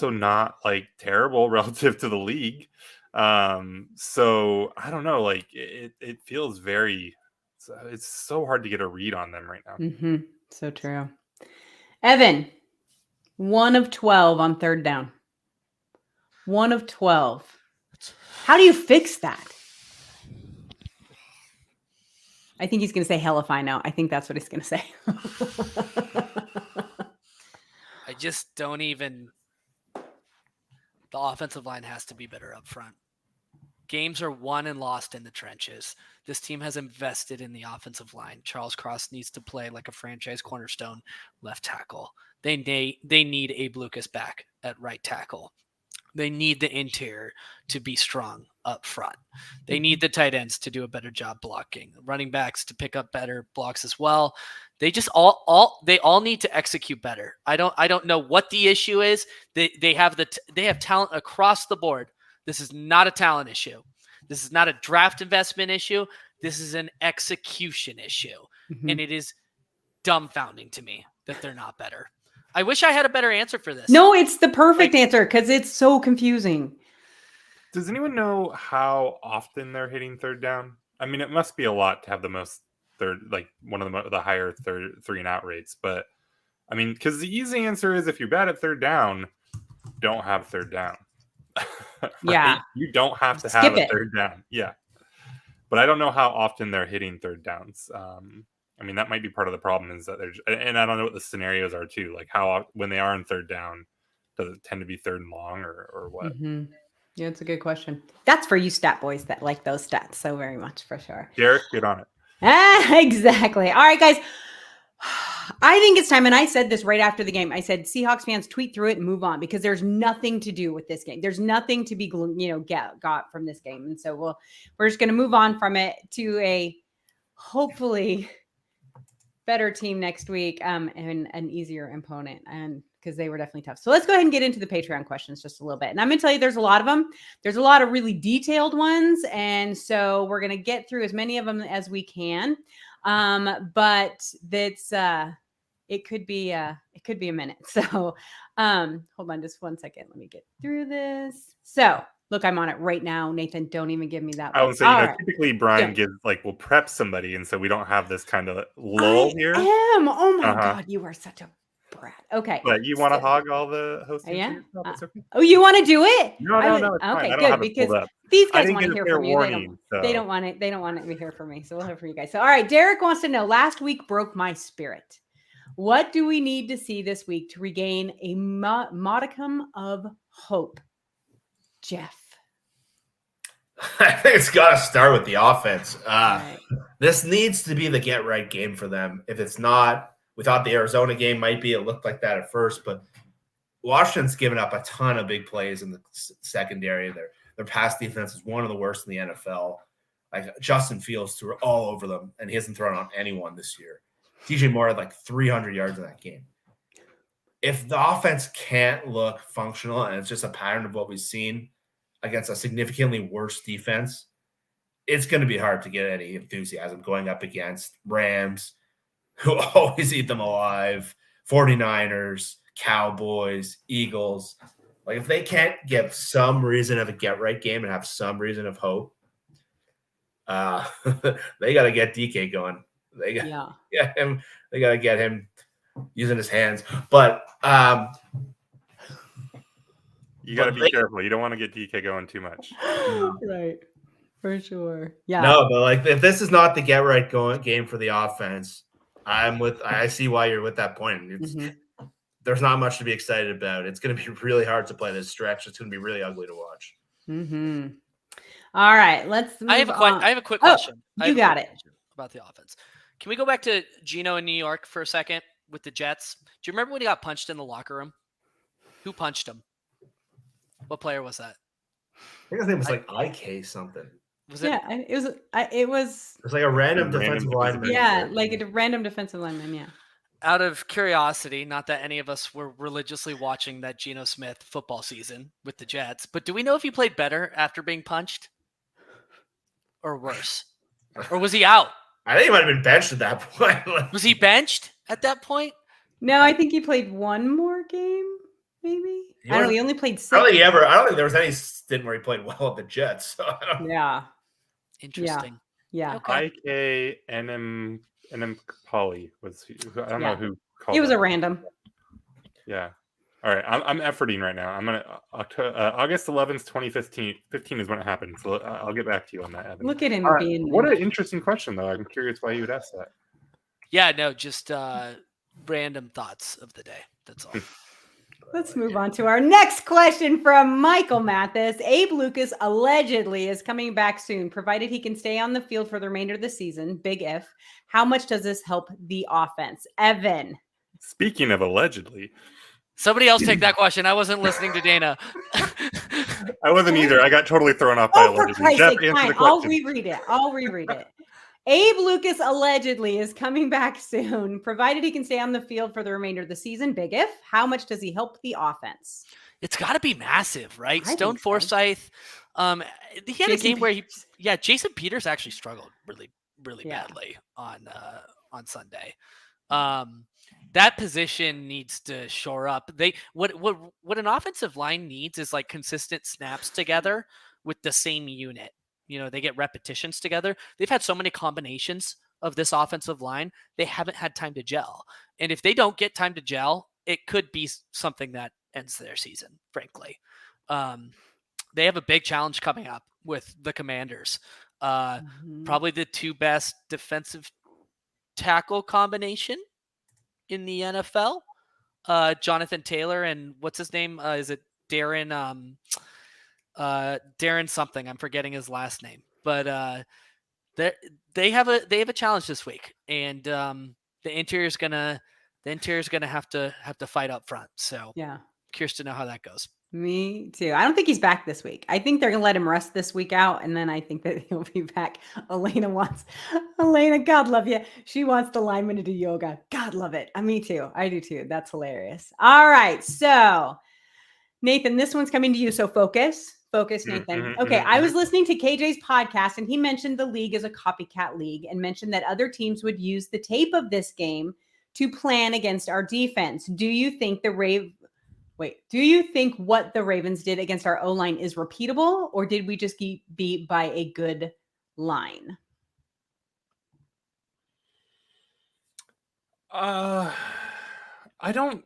not like terrible relative to the league. So I don't know, like it feels it's so hard to get a read on them right now. So true. Evan, 1 of 12 on third down. 1 of 12. How do you fix that? I think he's going to say, hell if I know. I think that's what he's going to say. I just don't even. The offensive line has to be better up front. Games are won and lost in the trenches. This team has invested in the offensive line. Charles Cross needs to play like a franchise cornerstone left tackle. They need Abe Lucas back at right tackle. They need the interior to be strong up front. They need the tight ends to do a better job blocking. Running backs to pick up better blocks as well. They just all need to execute better. I don't know what the issue is. They have talent across the board. This is not a talent issue. This is not a draft investment issue. This is an execution issue. And it is dumbfounding to me that they're not better. I wish I had a better answer for this. No, it's the perfect answer because it's so confusing. Does anyone know how often they're hitting third down? I mean, it must be a lot to have the most one of the higher 3 and out rates. But I mean, because the easy answer is if you're bad at third down, don't have third down. Right? Yeah. You don't have to have a third down. Yeah. But I don't know how often they're hitting third downs. I mean, that might be part of the problem is that and I don't know what the scenarios are too. Like when they are in third down, does it tend to be third and long or what? Yeah, it's a good question. That's for you stat boys that like those stats so very much for sure. Derek, get on it. Exactly. All right, guys. I think it's time, and I said this right after the game. I said, Seahawks fans, tweet through it and move on because there's nothing to do with this game. There's nothing to be, got from this game, and so we're just going to move on from it to a hopefully better team next week, and an easier opponent, and because they were definitely tough. So let's go ahead and get into the Patreon questions just a little bit, and I'm going to tell you there's a lot of them. There's a lot of really detailed ones, and so we're going to get through as many of them as we can. But that's it could be a minute. So hold on just 1 second. Let me get through this. So look, I'm on it right now. Nathan, don't even give me that. I would say, typically Brian gives will prep somebody, and so we don't have this kind of lull here. Oh my God, you are such a brat. Okay. But you want to hog all the hosting? Yeah. Okay. Oh, you want to do it? No, it's fine. Okay, good, because these guys want to hear from you. Warning, they don't want it. They don't want to hear from me. So we'll hear from you guys. So, all right, Derek wants to know, last week broke my spirit. What do we need to see this week to regain a modicum of hope? Jeff. I think it's got to start with the offense. Right. This needs to be the get-right game for them. If it's not, we thought the Arizona game might be. It looked like that at first, but Washington's given up a ton of big plays in the secondary. Their pass defense is one of the worst in the NFL. Like Justin Fields threw all over them, and he hasn't thrown on anyone this year. DJ Moore had 300 yards in that game. If the offense can't look functional, and it's just a pattern of what we've seen against a significantly worse defense, it's going to be hard to get any enthusiasm going up against Rams, who always eat them alive, 49ers, Cowboys, Eagles. If they can't get some reason of a get-right game and have some reason of hope, they got to get DK going. They got to get him using his hands. But you got to be careful. You don't want to get DK going too much. Right. For sure. Yeah. No, but if this is not the get-right game for the offense, I see why you're with that point. There's not much to be excited about. It's going to be really hard to play this stretch. It's going to be really ugly to watch. Mm-hmm. All right, let's move on. I have a quick question. You got it. About the offense. Can we go back to Geno in New York for a second with the Jets? Do you remember when he got punched in the locker room? Who punched him? What player was that? I think his name was IK something. Was it? Yeah, it was like a random defensive lineman. Yeah, like a random defensive lineman, yeah. Out of curiosity, not that any of us were religiously watching that Geno Smith football season with the Jets, but do we know if he played better after being punched? Or worse? Or was he out? I think he might have been benched at that point. Was he benched at that point? No, I think he played one more game, maybe. I don't know. He only played 6. I don't think there was any stint where he played well at the Jets. So yeah. Interesting. Yeah. Okay. IK NM Polly was. I don't know who called. It was a random. Yeah. All right. I'm efforting right now. I'm gonna August 11th, 2015. 15 is when it happened. So I'll get back to you on that, Evan. Look at him being. What an interesting question, though. I'm curious why you would ask that. Yeah. No. Just random thoughts of the day. That's all. Let's move on to our next question from Michael Mathis. Abe Lucas allegedly is coming back soon, provided he can stay on the field for the remainder of the season. Big if. How much does this help the offense? Evan. Speaking of allegedly. Somebody else take that question. I wasn't listening to Dayna. I wasn't either. I got totally thrown off by allegedly. Jeff, answer the question. I'll reread it. Abe Lucas allegedly is coming back soon, provided he can stay on the field for the remainder of the season. Big if. How much does he help the offense? It's got to be massive, right? I Stone think so. Forsythe. He had a game where Jason Peters actually struggled really badly on Sunday. That position needs to shore up. What an offensive line needs is consistent snaps together with the same unit. They get repetitions together. They've had so many combinations of this offensive line. They haven't had time to gel. And if they don't get time to gel, it could be something that ends their season, frankly. They have a big challenge coming up with the Commanders. Probably the two best defensive tackle combination in the NFL. Jonathan Taylor and what's his name? Is it Darren? Darren something. I'm forgetting his last name. But they have a challenge this week, and the interior's gonna have to fight up front. So Yeah. curious to know how that goes. Me too. I don't think he's back this week. I think they're going to let him rest this week out, and then I think that he'll be back. Elena, God love you. She wants the lineman to do yoga. God love it. Me too. I do too. That's hilarious. All right. So, Nathan, this one's coming to you. So focus, Nathan. Okay. I was listening to KJ's podcast, and he mentioned the league is a copycat league and mentioned that other teams would use the tape of this game to plan against our defense. Do you think what the Ravens did against our O-line is repeatable, or did we just get beat by a good line? No, I don't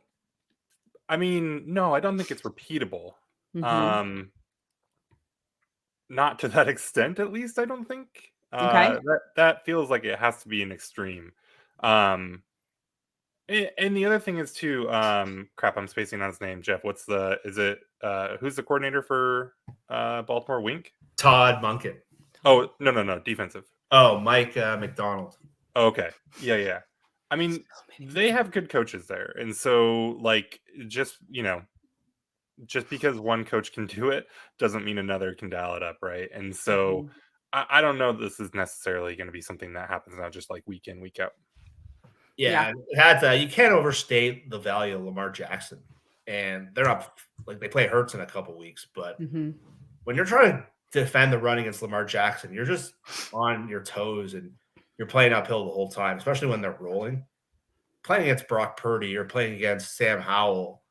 think it's repeatable. Mm-hmm. Not to that extent, at least, I don't think. Okay. That feels like it has to be an extreme. And the other thing is too, crap, I'm spacing on his name. Jeff, who's the coordinator for Baltimore? Wink? Todd Monken. Oh, no, defensive. Oh, Mike McDonald. Okay. Yeah. I mean, they have good coaches there. And so, like, just because one coach can do it doesn't mean another can dial it up, right? And so I don't know this is necessarily going to be something that happens now just like week in, week out. Yeah. You can't overstate the value of Lamar Jackson. And they're up, like, they play Hurts in a couple weeks. But when you're trying to defend the run against Lamar Jackson, you're just on your toes and you're playing uphill the whole time, especially when they're rolling. Playing against Brock Purdy or playing against Sam Howell,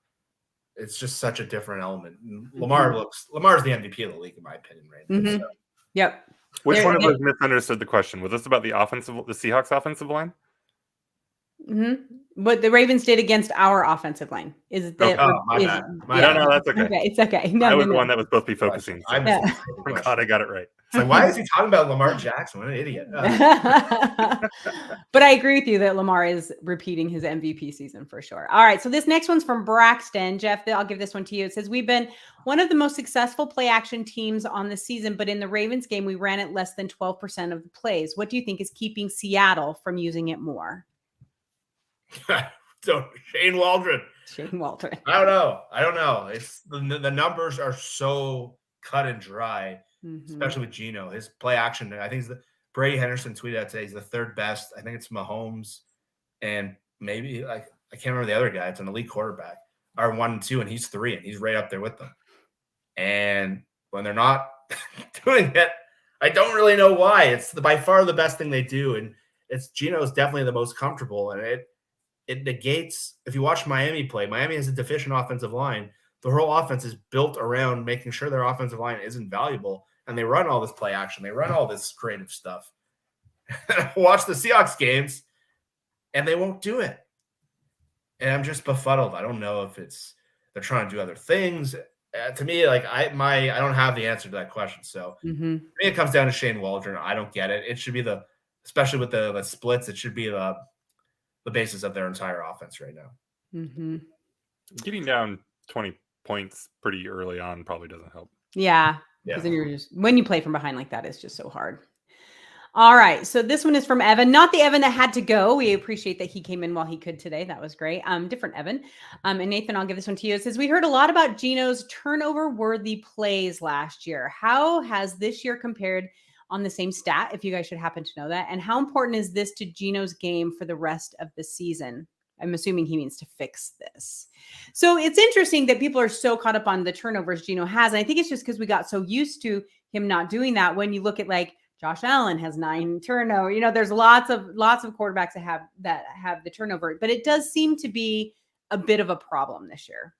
it's just such a different element. Lamar's the MVP of the league, in my opinion, right now. So. Yep. Which one of us misunderstood the question? Was this about the Seahawks offensive line? What the Ravens did against our offensive line is that. My bad. No, that's okay. Okay, it's okay. I was the one that was supposed to be focusing. So. I'm glad I got it right. It's like, why is he talking about Lamar Jackson? What an idiot. But I agree with you that Lamar is repeating his MVP season for sure. All right. So this next one's from Braxton. Jeff, I'll give this one to you. It says, we've been one of the most successful play action teams on the season, but in the Ravens game, we ran it less than 12% of the plays. What do you think is keeping Seattle from using it more? So Shane Waldron. I don't know. It's the numbers are so cut and dry, especially with Geno. His play action, I think Brady Henderson tweeted out today, he's the third best. I think it's Mahomes and maybe I can't remember the other guy. It's an elite quarterback. Are 1 and 2, and he's 3, and he's right up there with them. And when they're not doing it, I don't really know why. It's by far the best thing they do, and it's Geno's definitely the most comfortable, and it negates. If you watch Miami play, Miami has a deficient offensive line. The whole offense is built around making sure their offensive line isn't valuable, and they run all this play action. They run all this creative stuff. Watch the Seahawks games, and they won't do it. And I'm just befuddled. I don't know if they're trying to do other things. To me, like I don't have the answer to that question. So to me, it comes down to Shane Waldron. I don't get it. It should be especially with the splits, it should be the basis of their entire offense right now. Getting down 20 points pretty early on probably doesn't help. Yeah. Because then when you play from behind like that, it's just so hard. All right. So this one is from Evan, not the Evan that had to go. We appreciate that he came in while he could today. That was great. Different Evan. And Nathan, I'll give this one to you. It says, we heard a lot about Geno's turnover worthy plays last year. How has this year compared on the same stat, if you guys should happen to know that? And how important is this to Geno's game for the rest of the season? I'm assuming he means to fix this. So it's interesting that people are so caught up on the turnovers Geno has. And I think it's just because we got so used to him not doing that. When you look at like Josh Allen has 9 turnover, there's lots of quarterbacks that have the turnover, but it does seem to be a bit of a problem this year.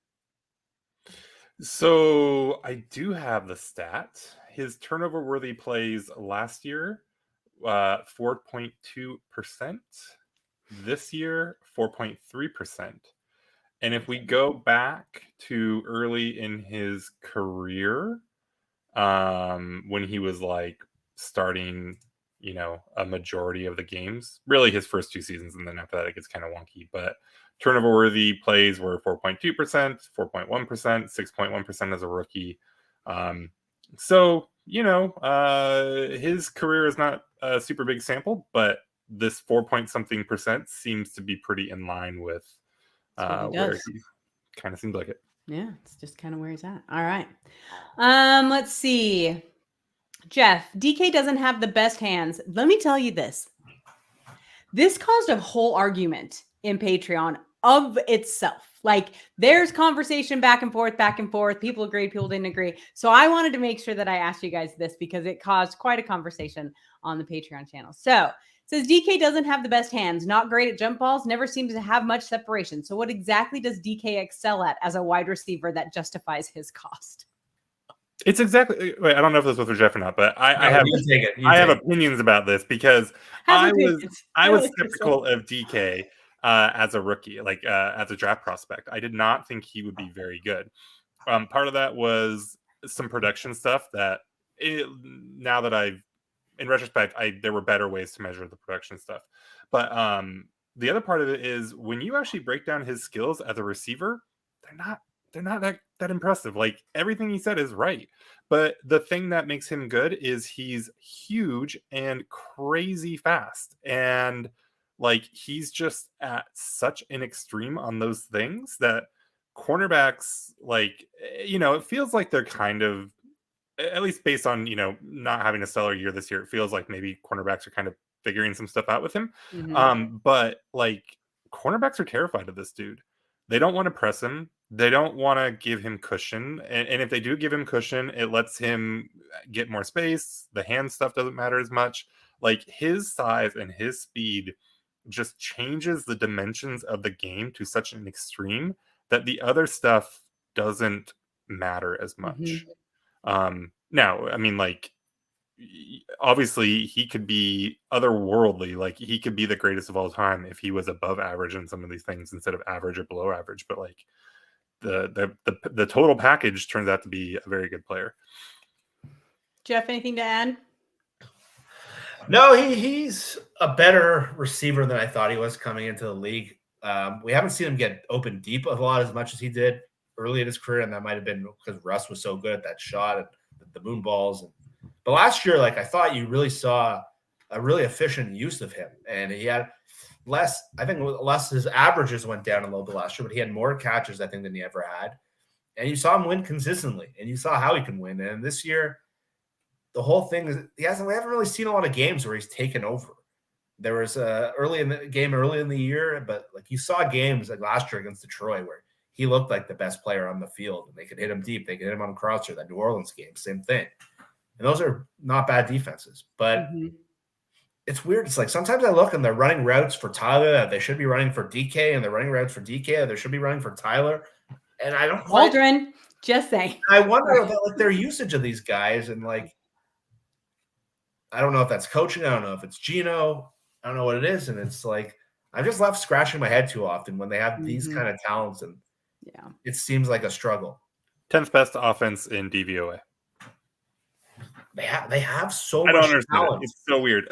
So I do have the stat. His turnover worthy plays last year, 4.2%. This year, 4.3%. And if we go back to early in his career, when he was like starting, a majority of the games, really his first 2 seasons, and then after that it gets kind of wonky, but turnover worthy plays were 4.2%, 4.1%, 6.1% as a rookie. So, his career is not a super big sample, but this 4-point-something% seems to be pretty in line with where he kind of seems like it. Yeah, it's just kind of where he's at. All right. Let's see. Jeff, DK doesn't have the best hands. Let me tell you this. This caused a whole argument in Patreon of itself. Like, there's conversation back and forth. People agreed, people didn't agree. So I wanted to make sure that I asked you guys this because it caused quite a conversation on the Patreon channel. So it says DK doesn't have the best hands, not great at jump balls, never seems to have much separation. So what exactly does DK excel at as a wide receiver that justifies his cost? It's exactly. Wait, I don't know if this was for Jeff or not, but I have opinions about this because I was skeptical of DK as a rookie, like as a draft prospect. I did not think he would be very good. Part of that was some production stuff that now that in retrospect, there were better ways to measure the production stuff. But the other part of it is when you actually break down his skills as a receiver, they're not that impressive. Like, everything he said is right. But the thing that makes him good is he's huge and crazy fast. And like, he's just at such an extreme on those things that cornerbacks, like, it feels like they're kind of, at least based on, not having a stellar year this year, it feels like maybe cornerbacks are kind of figuring some stuff out with him. Mm-hmm. But like, cornerbacks are terrified of this dude. They don't want to press him. They don't want to give him cushion. And if they do give him cushion, it lets him get more space. The hand stuff doesn't matter as much. Like, his size and his speed just changes the dimensions of the game to such an extreme that the other stuff doesn't matter as much. Mm-hmm. Now, I mean, like, obviously he could be otherworldly. Like, he could be the greatest of all time if he was above average in some of these things instead of average or below average. But like, the total package turns out to be a very good player. Jeff, anything to add? No, he's a better receiver than I thought he was coming into the league. We haven't seen him get open deep a lot as much as he did early in his career, and that might have been because Russ was so good at that shot and the moon balls. But last year, like, I thought you really saw a really efficient use of him, and he had less. I think less his averages went down a little bit last year, but he had more catches, I think, than he ever had. And you saw him win consistently, and you saw how he can win. And this year, the whole thing is we haven't really seen a lot of games where he's taken over. There was early in the year, but like, you saw games like last year against Detroit where he looked like the best player on the field, and they could hit him deep. They could hit him on crosser. That New Orleans game, same thing. And those are not bad defenses, but it's weird. It's like sometimes I look and they're running routes for Tyler that they should be running for DK, and they're running routes for DK that they should be running for Tyler. And I don't Waldron, just saying. I wonder about like their usage of these guys, and like, I don't know if that's coaching. I don't know if it's Gino. I don't know what it is. And it's like, I'm just left scratching my head too often when they have these kind of talents, and it seems like a struggle. 10th best offense in DVOA. They have so I much don't understand talent. It's so weird.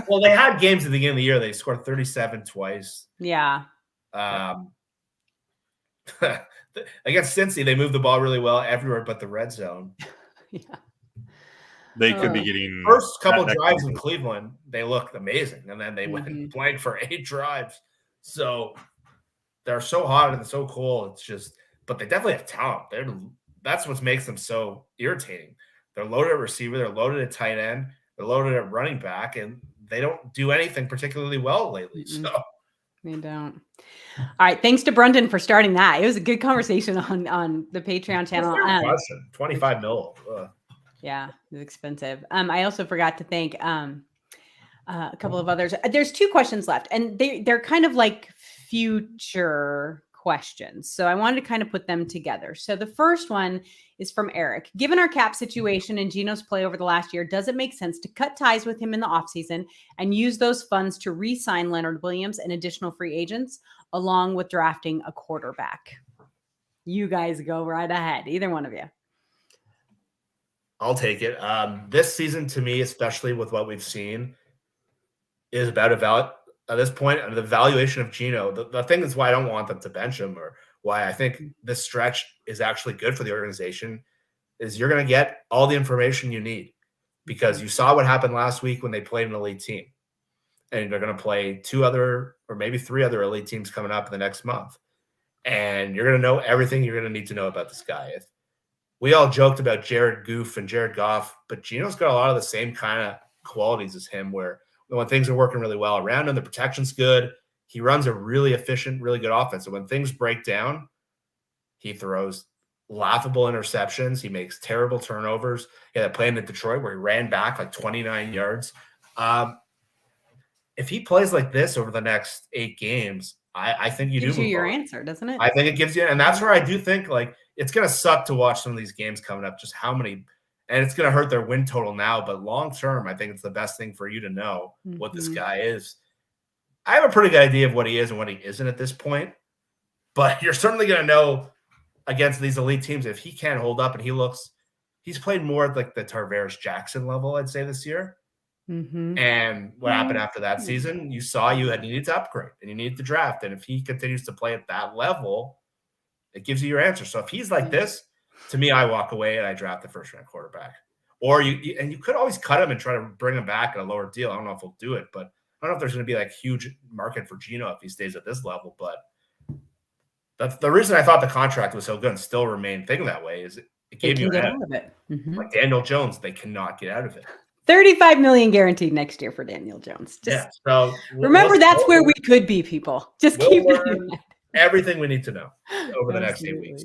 Well, they had games at the beginning of the year. They scored 37 twice. Yeah. Against Cincy, they moved the ball really well everywhere but the red zone. They could be getting first couple drives in Cleveland. They looked amazing, and then they went blank for 8 drives. So they're so hot and so cold. It's just, but they definitely have talent. That's what makes them so irritating. They're loaded at receiver. They're loaded at tight end. They're loaded at running back, and they don't do anything particularly well lately. So they don't. All right. Thanks to Brendan for starting that. It was a good conversation on the Patreon channel. 25 mil. Yeah, it's expensive. I also forgot to thank a couple of others. There's 2 questions left, and they're kind of like future questions. So I wanted to kind of put them together. So the first one is from Eric. Given our cap situation and Gino's play over the last year, does it make sense to cut ties with him in the offseason and use those funds to re-sign Leonard Williams and additional free agents, along with drafting a quarterback? You guys go right ahead. Either one of you. I'll take it. This season, to me, especially with what we've seen, is about at this point, the valuation of Gino. The thing that's why I don't want them to bench him, or why I think this stretch is actually good for the organization, is you're going to get all the information you need, because you saw what happened last week when they played an elite team. and they're going to play 2 other or maybe 3 other elite teams coming up in the next month. And you're going to know everything you're going to need to know about this guy. We all joked about Jared Goff and Jared Goff, but Geno's got a lot of the same kind of qualities as him, where when things are working really well around him, the protection's good. He runs a really efficient, really good offense. And when things break down, he throws laughable interceptions. He makes terrible turnovers. He had that play in Detroit where he ran back like 29 yards. If he plays like this over the next 8 games, I think you gives do you your on. answer, doesn't it? I think it gives you, and that's where I do think like it's going to suck to watch some of these games coming up, just how many, and it's going to hurt their win total now, but long term, I think it's the best thing for you to know what this guy is. I have a pretty good idea of what he is and what he isn't at this point, but you're certainly going to know against these elite teams if he can't hold up, and he's played more at like the Tarvaris Jackson level, I'd say, this year. And what happened after that season, you saw you needed to upgrade and you needed to draft. And if he continues to play at that level, it gives you your answer. So if he's like this, to me, I walk away and I draft the first-round quarterback. Or you could always cut him and try to bring him back at a lower deal. I don't know if he'll do it, but I don't know if there's going to be like huge market for Geno if he stays at this level. But that's the reason I thought the contract was so good and still remain thinking that way is it gave you out of it. Like Daniel Jones, they cannot get out of it. $35 million guaranteed next year for Daniel Jones. Just so remember that's where we could be, people. Just keep it in mind. Everything we need to know over the next 8 weeks.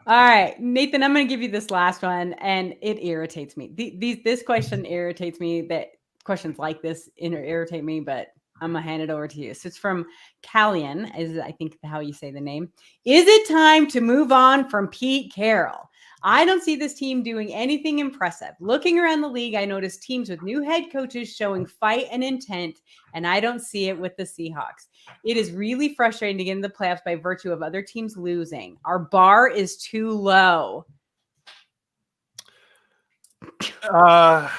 All right, Nathan, I'm going to give you this last one, and it irritates me. This question irritates me. That questions like this irritate me, but I'm going to hand it over to you. So it's from Callian, is I think how you say the name. Is it time to move on from Pete Carroll? I don't see this team doing anything impressive. Looking around the league, I notice teams with new head coaches showing fight and intent, and I don't see it with the Seahawks. It is really frustrating to get in the playoffs by virtue of other teams losing. Our bar is too low. I'm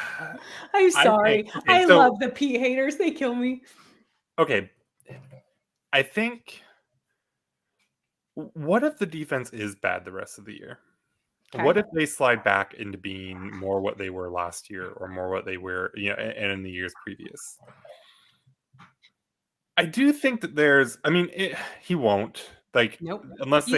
sorry. I love the Pete haters. They kill me. Okay. I think, what if the defense is bad the rest of the year? Okay. What if they slide back into being more what they were last year or more what they were, and in the years previous? I do think that he won't. Nope. Unless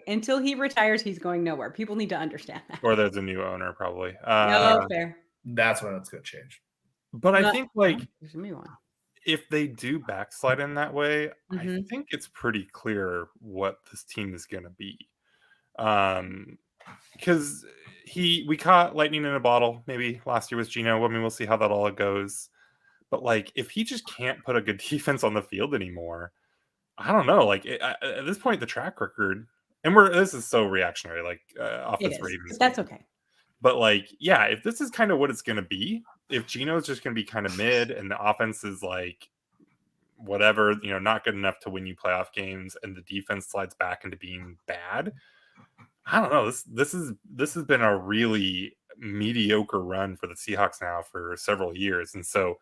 until he retires, he's going nowhere. People need to understand that. Or there's a new owner, probably. No, fair. That's when it's going to change. But I think if they do backslide in that way, I think it's pretty clear what this team is going to be. Because we caught lightning in a bottle maybe last year with Geno. I mean, we'll see how that all goes. But if he just can't put a good defense on the field anymore, I don't know. At this point, the track record, and this is so reactionary, off this Ravens. That's okay. But if this is kind of what it's going to be, if Geno's just going to be kind of mid and the offense is whatever, not good enough to win you playoff games, and the defense slides back into being bad, I don't know. This has been a really mediocre run for the Seahawks now for several years, and so.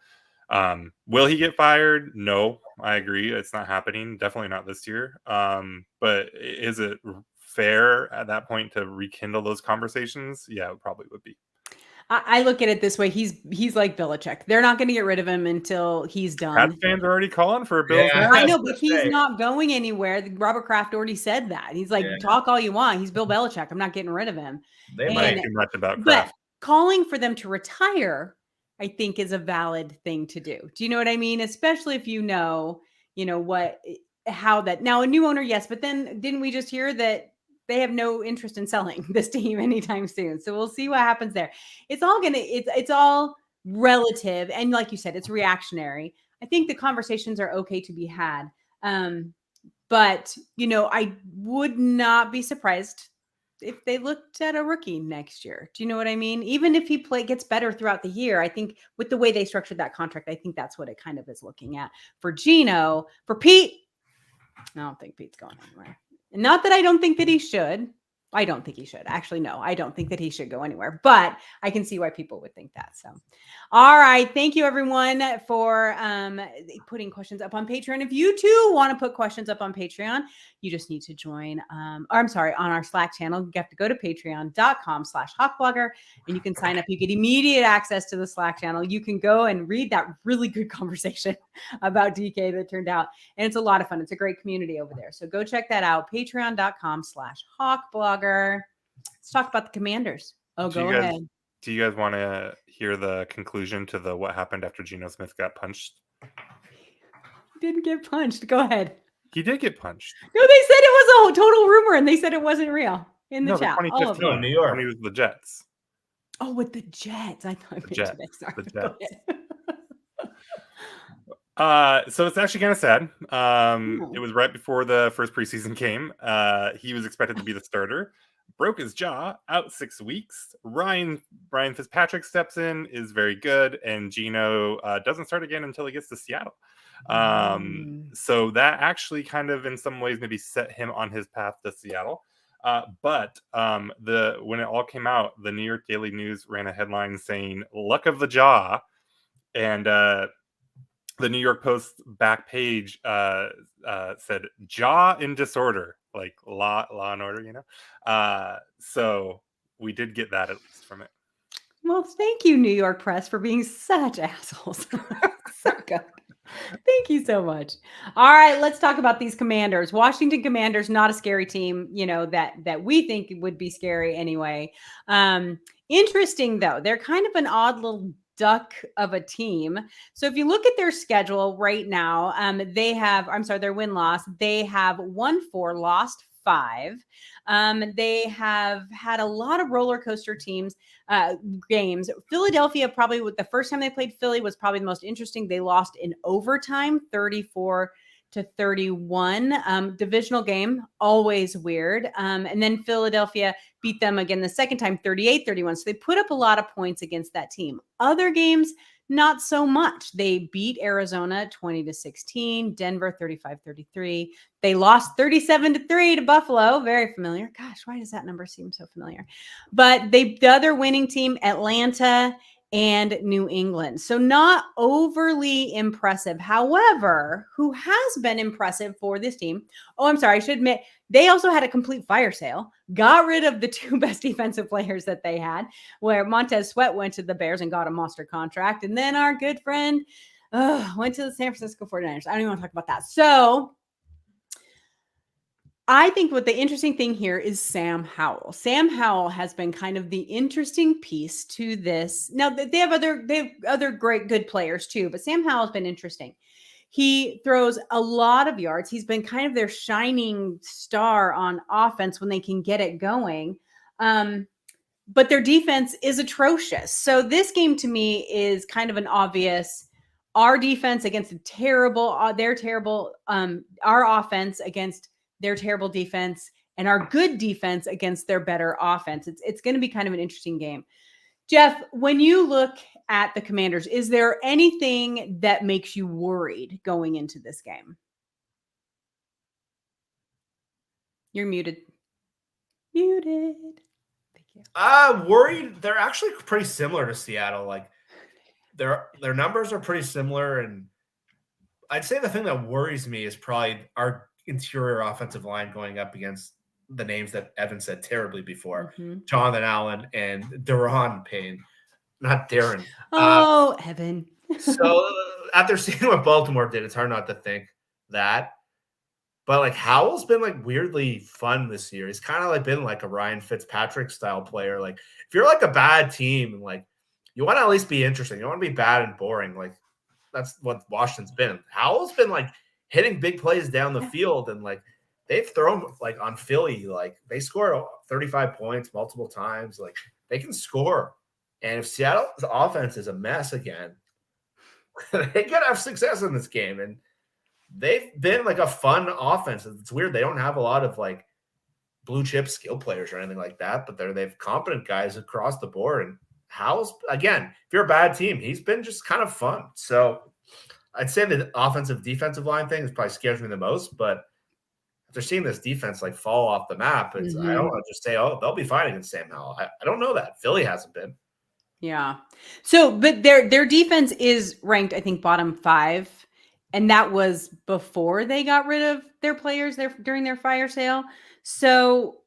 Will he get fired? No, I agree. It's not happening. Definitely not this year. But is it fair at that point to rekindle those conversations? Yeah, it probably would be. I look at it this way. He's like Belichick. They're not going to get rid of him until he's done. Pats fans are already calling for a Bill. Yeah, I know, but he's not going anywhere. Robert Kraft already said that. He's like, talk all you want. He's Bill Belichick. I'm not getting rid of him. They might too much about Kraft. But calling for them to retire, I think, is a valid thing to do. Do you know what I mean? Especially if how that now a new owner, yes, but then didn't we just hear that they have no interest in selling this team anytime soon? So we'll see what happens there. It's all relative. And like you said, it's reactionary. I think the conversations are okay to be had. But I would not be surprised if they looked at a rookie next year. Do you know what I mean? Even if he gets better throughout the year, I think with the way they structured that contract, I think that's what it kind of is looking at. For Geno, for Pete, I don't think Pete's going anywhere. And not that I don't think that he should. I don't think he should. Actually, no, I don't think that he should go anywhere, but I can see why people would think that. So, all right. Thank you, everyone, for putting questions up on Patreon. If you too want to put questions up on Patreon, you just need to join, on our Slack channel. You have to go to patreon.com/hawkblogger and you can sign up. You get immediate access to the Slack channel. You can go and read that really good conversation about DK that turned out. And it's a lot of fun. It's a great community over there. So go check that out. Patreon.com/hawkblogger. Let's talk about the Commanders. Oh, go ahead. Do you guys want to hear the conclusion to what happened after Geno Smith got punched? He didn't get punched. Go ahead. He did get punched. No, they said it was a total rumor, and they said it wasn't real in the chat. 2015, New York. when he was with the Jets. Oh, with the Jets. I thought The Jets. Sorry. The Go Jets. ahead. So it's actually kind of sad. It was right before the first preseason game. He was expected to be the starter. Broke his jaw, out 6 weeks. Ryan Fitzpatrick steps in, is very good, and Geno doesn't start again until he gets to Seattle. So that actually kind of in some ways maybe set him on his path to Seattle. But when it all came out, the New York Daily News ran a headline saying "Luck of the Jaw," and the New York Post back page said "Jaw in disorder," like law and order, you know. So we did get that at least from it. Well, thank you, New York Press, for being such assholes. So good. Thank you so much. All right, let's talk about these Commanders. Washington Commanders, not a scary team, that we think would be scary anyway. Interesting, though. They're kind of an odd little duck of a team. So if you look at their schedule right now, they have, their win-loss. They have 1-4, lost 5. They have had a lot of roller coaster games. Philadelphia, probably with the first time they played Philly, was probably the most interesting. They lost in overtime, 34-31. Divisional game, always weird. And then Philadelphia beat them again the second time, 38-31. So they put up a lot of points against that team. Other games, not so much. They beat Arizona 20-16, Denver 35-33. They lost 37-3 to Buffalo. Very familiar. Gosh, why does that number seem so familiar? But the other winning team, Atlanta and New England. So not overly impressive. However, who has been impressive for this team? I should admit, they also had a complete fire sale, got rid of the 2 best defensive players that they had, where Montez Sweat went to the Bears and got a monster contract. And then our good friend went to the San Francisco 49ers. I don't even want to talk about that. So I think what the interesting thing here is Sam Howell. Sam Howell has been kind of the interesting piece to this. Now they have other great good players too, but Sam Howell has been interesting. He throws a lot of yards. He's been kind of their shining star on offense when they can get it going. But their defense is atrocious. So this game to me is kind of an obvious, our defense against our offense against their terrible defense, and our good defense against their better offense. It's going to be kind of an interesting game. Jeff, when you look at the Commanders, is there anything that makes you worried going into this game? You're muted. Muted. Thank you. Worried. They're actually pretty similar to Seattle. Like their numbers are pretty similar, and I'd say the thing that worries me is probably our interior offensive line going up against the names that Evan said terribly before, Jonathan Allen and Daron Payne, not Darren. Evan. So after seeing what Baltimore did, it's hard not to think that. But like Howell's been like weirdly fun this year. He's kind of like been like a Ryan Fitzpatrick style player. Like if you're like a bad team and like you want to at least be interesting, you don't want to be bad and boring. Like that's what Washington's been. Howell's been like hitting big plays down the field, and like they've thrown like on Philly, like they score 35 points multiple times. Like they can score. And if Seattle's offense is a mess again, they could have success in this game. And they've been like a fun offense. It's weird. They don't have a lot of like blue chip skill players or anything like that, but they've competent guys across the board. And Howell's, again, if you're a bad team, he's been just kind of fun. So I'd say the offensive defensive line thing is probably scares me the most, but after seeing this defense like fall off the map, I don't want to just say, oh, they'll be fine against Sam Howell. I don't know that. Philly hasn't been. Yeah. So, but their defense is ranked, I think, bottom 5, and that was before they got rid of their players during their fire sale. So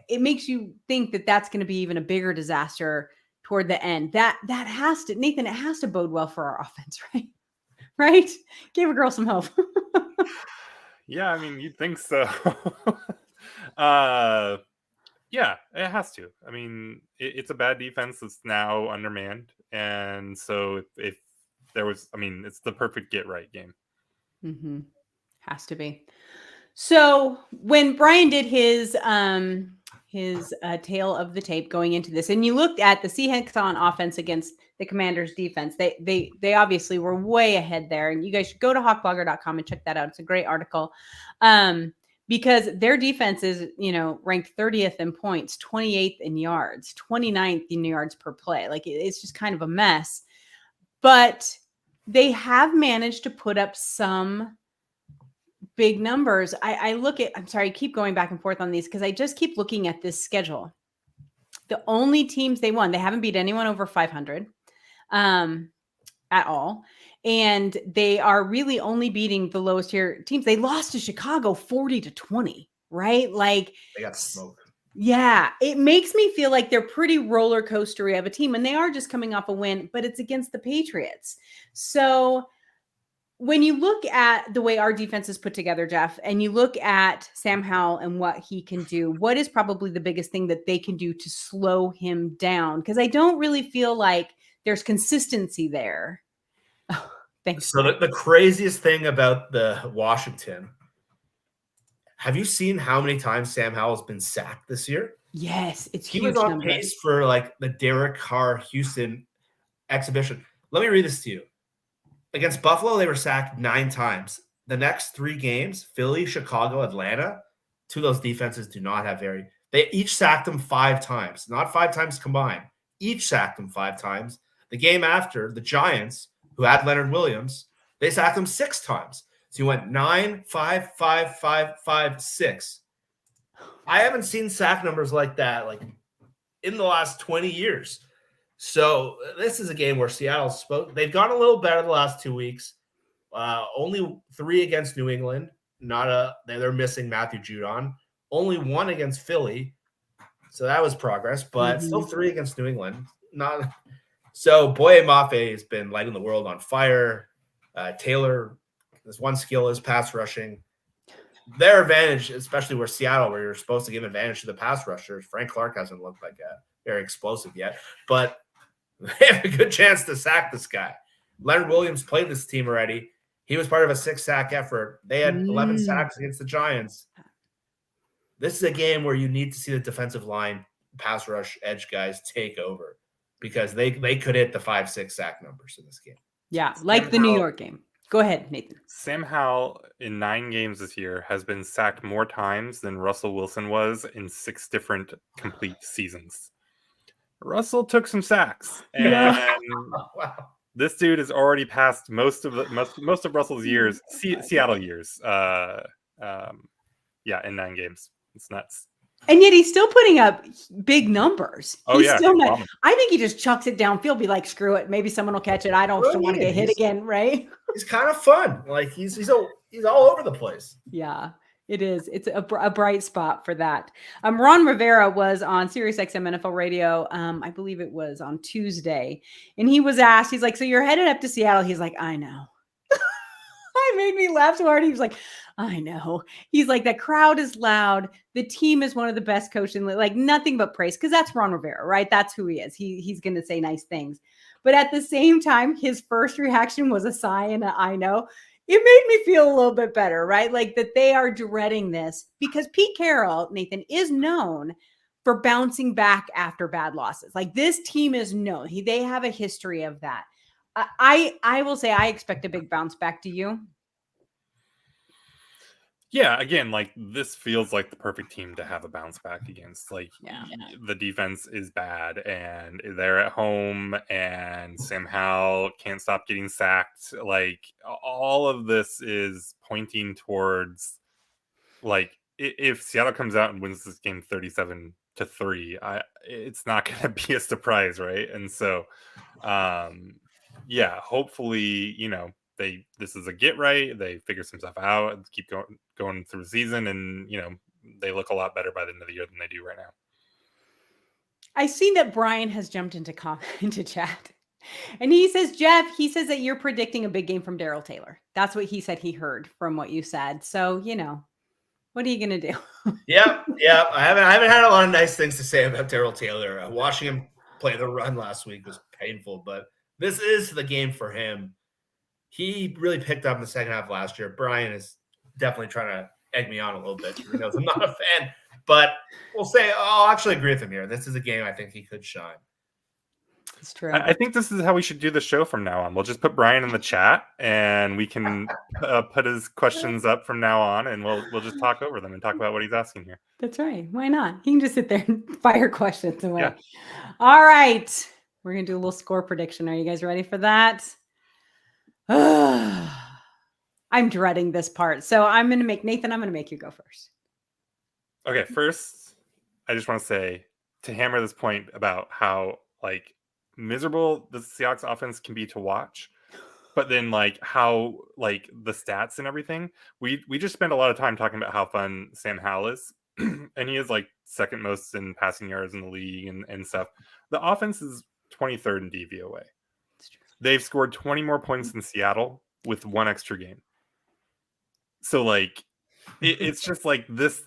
it makes you think that that's going to be even a bigger disaster toward the end. That has to, Nathan, it has to bode well for our offense, right? Right? Give a girl some hope. Yeah, I mean, you'd think so. Yeah, it has to. I mean, it's a bad defense that's now undermanned, and so if there was, I mean, it's the perfect get right game. Mm-hmm. Has to be. So when Brian did his tale of the tape going into this, and you looked at the Seahawks on offense against the Commanders defense, they obviously were way ahead there, and you guys should go to hawkblogger.com and check that out. It's a great article. Because their defense is, ranked 30th in points, 28th in yards, 29th in yards per play. Like it's just kind of a mess. But they have managed to put up some big numbers. I'm sorry, I keep going back and forth on these because I just keep looking at this schedule. The only teams they won, they haven't beat anyone over 500 at all. And they are really only beating the lowest tier teams. They lost to Chicago 40-20, right? Like they got smoked. Yeah, it makes me feel like they're pretty roller coastery of a team, and they are just coming off a win, but it's against the Patriots. So when you look at the way our defense is put together, Jeff, and you look at Sam Howell and what he can do, what is probably the biggest thing that they can do to slow him down? Because I don't really feel like there's consistency there. Oh, thanks. So the craziest thing about the Washington, have you seen how many times Sam Howell's been sacked this year? Yes, it's huge. He was on pace for like the Derek Carr Houston exhibition. Let me read this to you. Against Buffalo, they were sacked 9 times. The next 3 games, Philly, Chicago, Atlanta, 2 of those defenses do not have they each sacked them 5 times, not 5 times combined. Each sacked them 5 times. The game after, the Giants, who had Leonard Williams, they sacked him 6 times. So you went 9, 5, 5, 5, 5, 6. I haven't seen sack numbers like that like in the last 20 years. So this is a game where Seattle spoke. They've gone a little better the last 2 weeks. Only 3 against New England. They're missing Matthew Judon. Only 1 against Philly. So that was progress, but still 3 against New England. So Boye Mafe has been lighting the world on fire. Taylor, his one skill is pass rushing. Their advantage, especially where Seattle, where you're supposed to give advantage to the pass rushers, Frank Clark hasn't looked like very explosive yet, but they have a good chance to sack this guy. Leonard Williams played this team already. He was part of a 6-sack effort. They had 11 sacks against the Giants. This is a game where you need to see the defensive line, pass rush, edge guys take over because they could hit the 5-6 sack numbers in this game. Yeah, like the New York game. Go ahead, Nathan. Sam Howell in 9 games this year has been sacked more times than Russell Wilson was in 6 different complete seasons. Russell took some sacks, and Wow. This dude has already passed most of Russell's years, Seattle years. In 9 games, it's nuts. And yet he's still putting up big numbers. He's still not. Bomb. I think he just chucks it downfield, be like, screw it. Maybe someone will catch it. I don't want to get hit again, right? He's kind of fun. Like he's all over the place. Yeah, it is. It's a bright spot for that. Ron Rivera was on SiriusXM NFL Radio. I believe it was on Tuesday. And he was asked, he's like, so you're headed up to Seattle. He's like, I know. It made me laugh so hard. He was like, I know. He's like, the crowd is loud. The team is one of the best coaching, like nothing but praise. Cause that's Ron Rivera, right? That's who he is. He's going to say nice things. But at the same time, his first reaction was a sigh and a I know. It made me feel a little bit better, right? Like that they are dreading this because Pete Carroll, Nathan, is known for bouncing back after bad losses. Like this team is known. They have a history of that. I will say I expect a big bounce back. Do you? Yeah, again, like this feels like the perfect team to have a bounce back against. Like the defense is bad and they're at home and Sam Howell can't stop getting sacked. Like all of this is pointing towards like if Seattle comes out and wins this game 37-3, it's not going to be a surprise, right? And so, yeah, hopefully, this is a get right. They figure some stuff out and keep going through the season, and they look a lot better by the end of the year than they do right now. I see that Brian has jumped into chat. And he says, Jeff, that you're predicting a big game from Daryl Taylor. That's what he said he heard from what you said. So, what are you going to do? Yeah. I haven't had a lot of nice things to say about Daryl Taylor. Watching him play the run last week was painful, but this is the game for him. He really picked up in the second half last year. Brian is definitely trying to egg me on a little bit. He knows I'm not a fan, but we'll say I'll actually agree with him here. This is a game I think he could shine. It's true. I think this is how we should do the show from now on. We'll just put Brian in the chat, and we can put his questions up from now on, and we'll just talk over them and talk about what he's asking here. That's right. Why not? He can just sit there and fire questions away. Yeah. All right. We're going to do a little score prediction. Are you guys ready for that? I'm dreading this part. So I'm going to make you go first. Okay. First, I just want to say, to hammer this point about how, miserable the Seahawks offense can be to watch, but then how the stats and everything, we just spent a lot of time talking about how fun Sam Howell is, and he is second most in passing yards in the league and stuff. The offense is 23rd in DVOA. They've scored 20 more points than Seattle with one extra game. So it's just this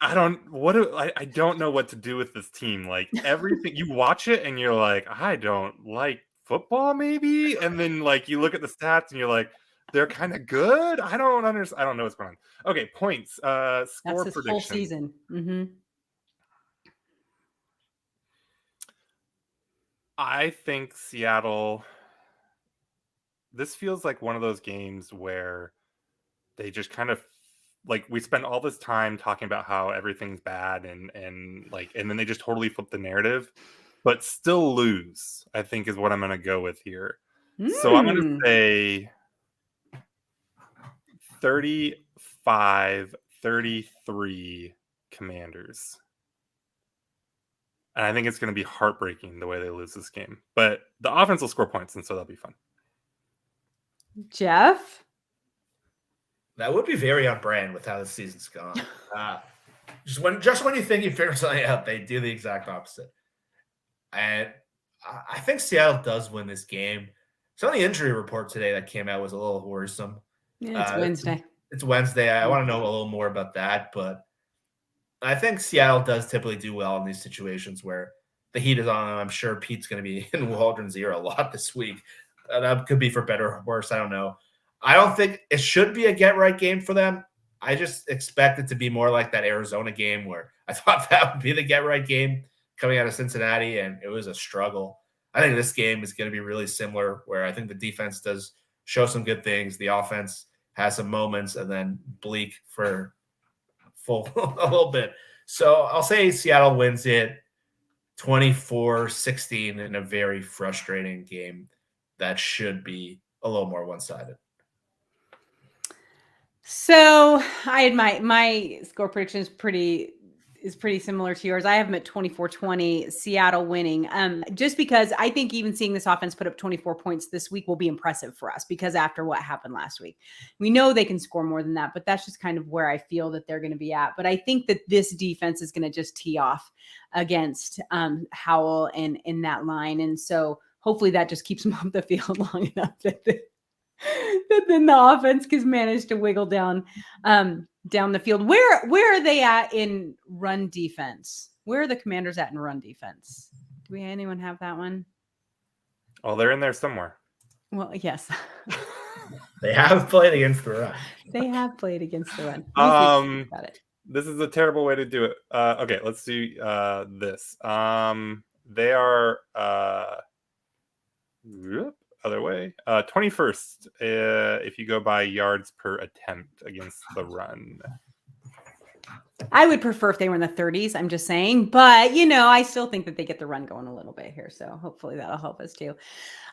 I don't know what to do with this team. Everything, you watch it and you're like, I don't like football maybe. And then you look at the stats and you're like, they're kind of good. I don't understand. I don't know what's going on. Okay. Points, score That's his prediction. whole season. Mm-hmm. I think Seattle, this feels like one of those games where they just kind of we spend all this time talking about how everything's bad and then they just totally flip the narrative, but still lose, I think is what I'm going to go with here. So I'm going to say 35-33 Commanders. And I think it's going to be heartbreaking the way they lose this game, but the offense will score points, and so that'll be fun. Jeff? That would be very on brand with how the season's gone. Just when you think you figure something out, they do the exact opposite. And I think Seattle does win this game. Some of the injury report today that came out was a little worrisome. Yeah, it's Wednesday. It's Wednesday. I want to know a little more about that, but I think Seattle does typically do well in these situations where the heat is on them. I'm sure Pete's going to be in Waldron's ear a lot this week. That could be for better or worse. I don't know. I don't think it should be a get-right game for them. I just expect it to be more like that Arizona game where I thought that would be the get-right game coming out of Cincinnati, and it was a struggle. I think this game is going to be really similar, where I think the defense does show some good things. The offense has some moments, and then bleak for full a little bit. So I'll say Seattle wins it 24-16 in a very frustrating game that should be a little more one-sided. So I had my score prediction is pretty similar to yours. I have them at 24-20, Seattle winning. Just because I think even seeing this offense put up 24 points this week will be impressive for us, because after what happened last week, we know they can score more than that, but that's just kind of where I feel that they're going to be at. But I think that this defense is going to just tee off against Howell and in that line. And so hopefully that just keeps them off the field long enough that then the offense can manage to wiggle down the field. Where are they at in run defense? Where are the Commanders at in run defense? Do anyone have that one? Oh, they're in there somewhere. Well, yes. They have played against the run. They have played against the run. Got it. This is a terrible way to do it. Okay, let's do this. They are other way. 21st, if you go by yards per attempt against the run. I would prefer if they were in the 30s. I'm just saying, but I still think that they get the run going a little bit here. So hopefully that'll help us too.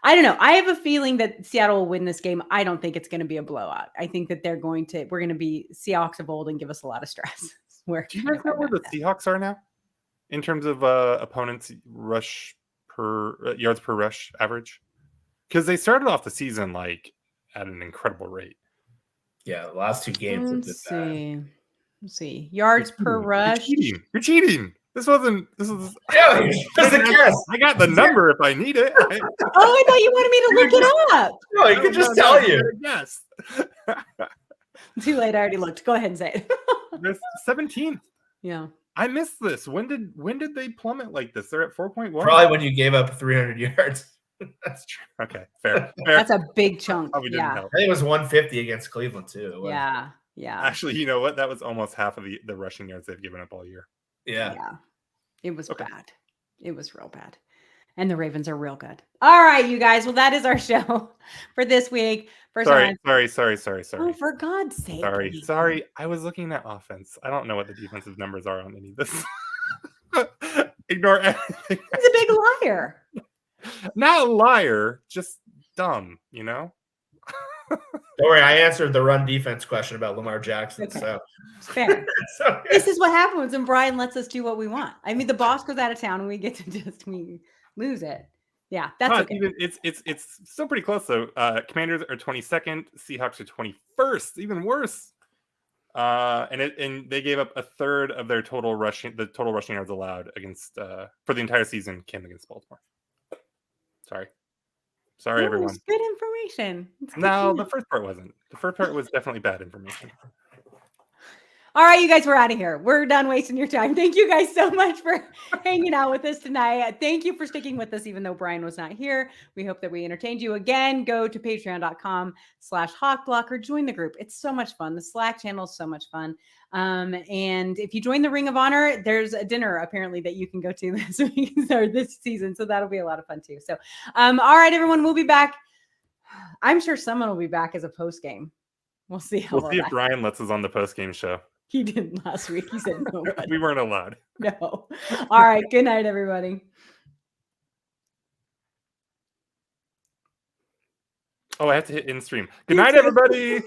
I don't know. I have a feeling that Seattle will win this game. I don't think it's going to be a blowout. I think that we're going to be Seahawks of old and give us a lot of stress. Do you guys know where the Seahawks are now in terms of opponents rush per yards per rush average? Because they started off the season like at an incredible rate. Yeah, the last 2 games. Let's see. Yards per rush. You're cheating. This was Yeah, just a guess. I got the number if I need it. Oh, I thought you wanted me to look it up. No, he could just tell you. Yes. Too late. I already looked. Go ahead and say it. They're 17th. Yeah. I missed this. When did they plummet like this? They're at 4.1. Probably when you gave up 300 yards. That's true. Okay, fair. That's a big chunk. Probably didn't help. I think it was 150 against Cleveland too. Yeah. Actually, you know what? That was almost half of the rushing yards they've given up all year. Yeah. It was bad. It was real bad. And the Ravens are real good. All right, you guys. Well, that is our show for this week. Sorry. Oh, for God's sake. Sorry. I was looking at offense. I don't know what the defensive numbers are on any of this. Ignore everything. He's a big liar. Not a liar, just dumb, Don't worry, I answered the run defense question about Lamar Jackson. Okay. So It's fair. This is what happens when Brian lets us do what we want. I mean, the boss goes out of town and we get to we lose it. Yeah, that's okay. Even it's still pretty close though. Commanders are 22nd, Seahawks are 21st, even worse. And they gave up a third of their total rushing yards allowed against for the entire season came against Baltimore. Sorry, everyone. Good information. No, the first part wasn't. The first part was definitely bad information. All right, you guys, we're out of here. We're done wasting your time. Thank you guys so much for hanging out with us tonight. Thank you for sticking with us, even though Brian was not here. We hope that we entertained you. Again, go to patreon.com/hawkblock or join the group. It's so much fun. The Slack channel is so much fun. And if you join the Ring of Honor, there's a dinner apparently that you can go to this week or this season. So that'll be a lot of fun too. So, all right, everyone, we'll be back. I'm sure someone will be back as a post game. We'll see We'll see if Brian lets us on the post game show. He didn't last week. He said no. We weren't allowed. No. All right. Good night, everybody. Oh, I have to hit in stream. Good night, everybody.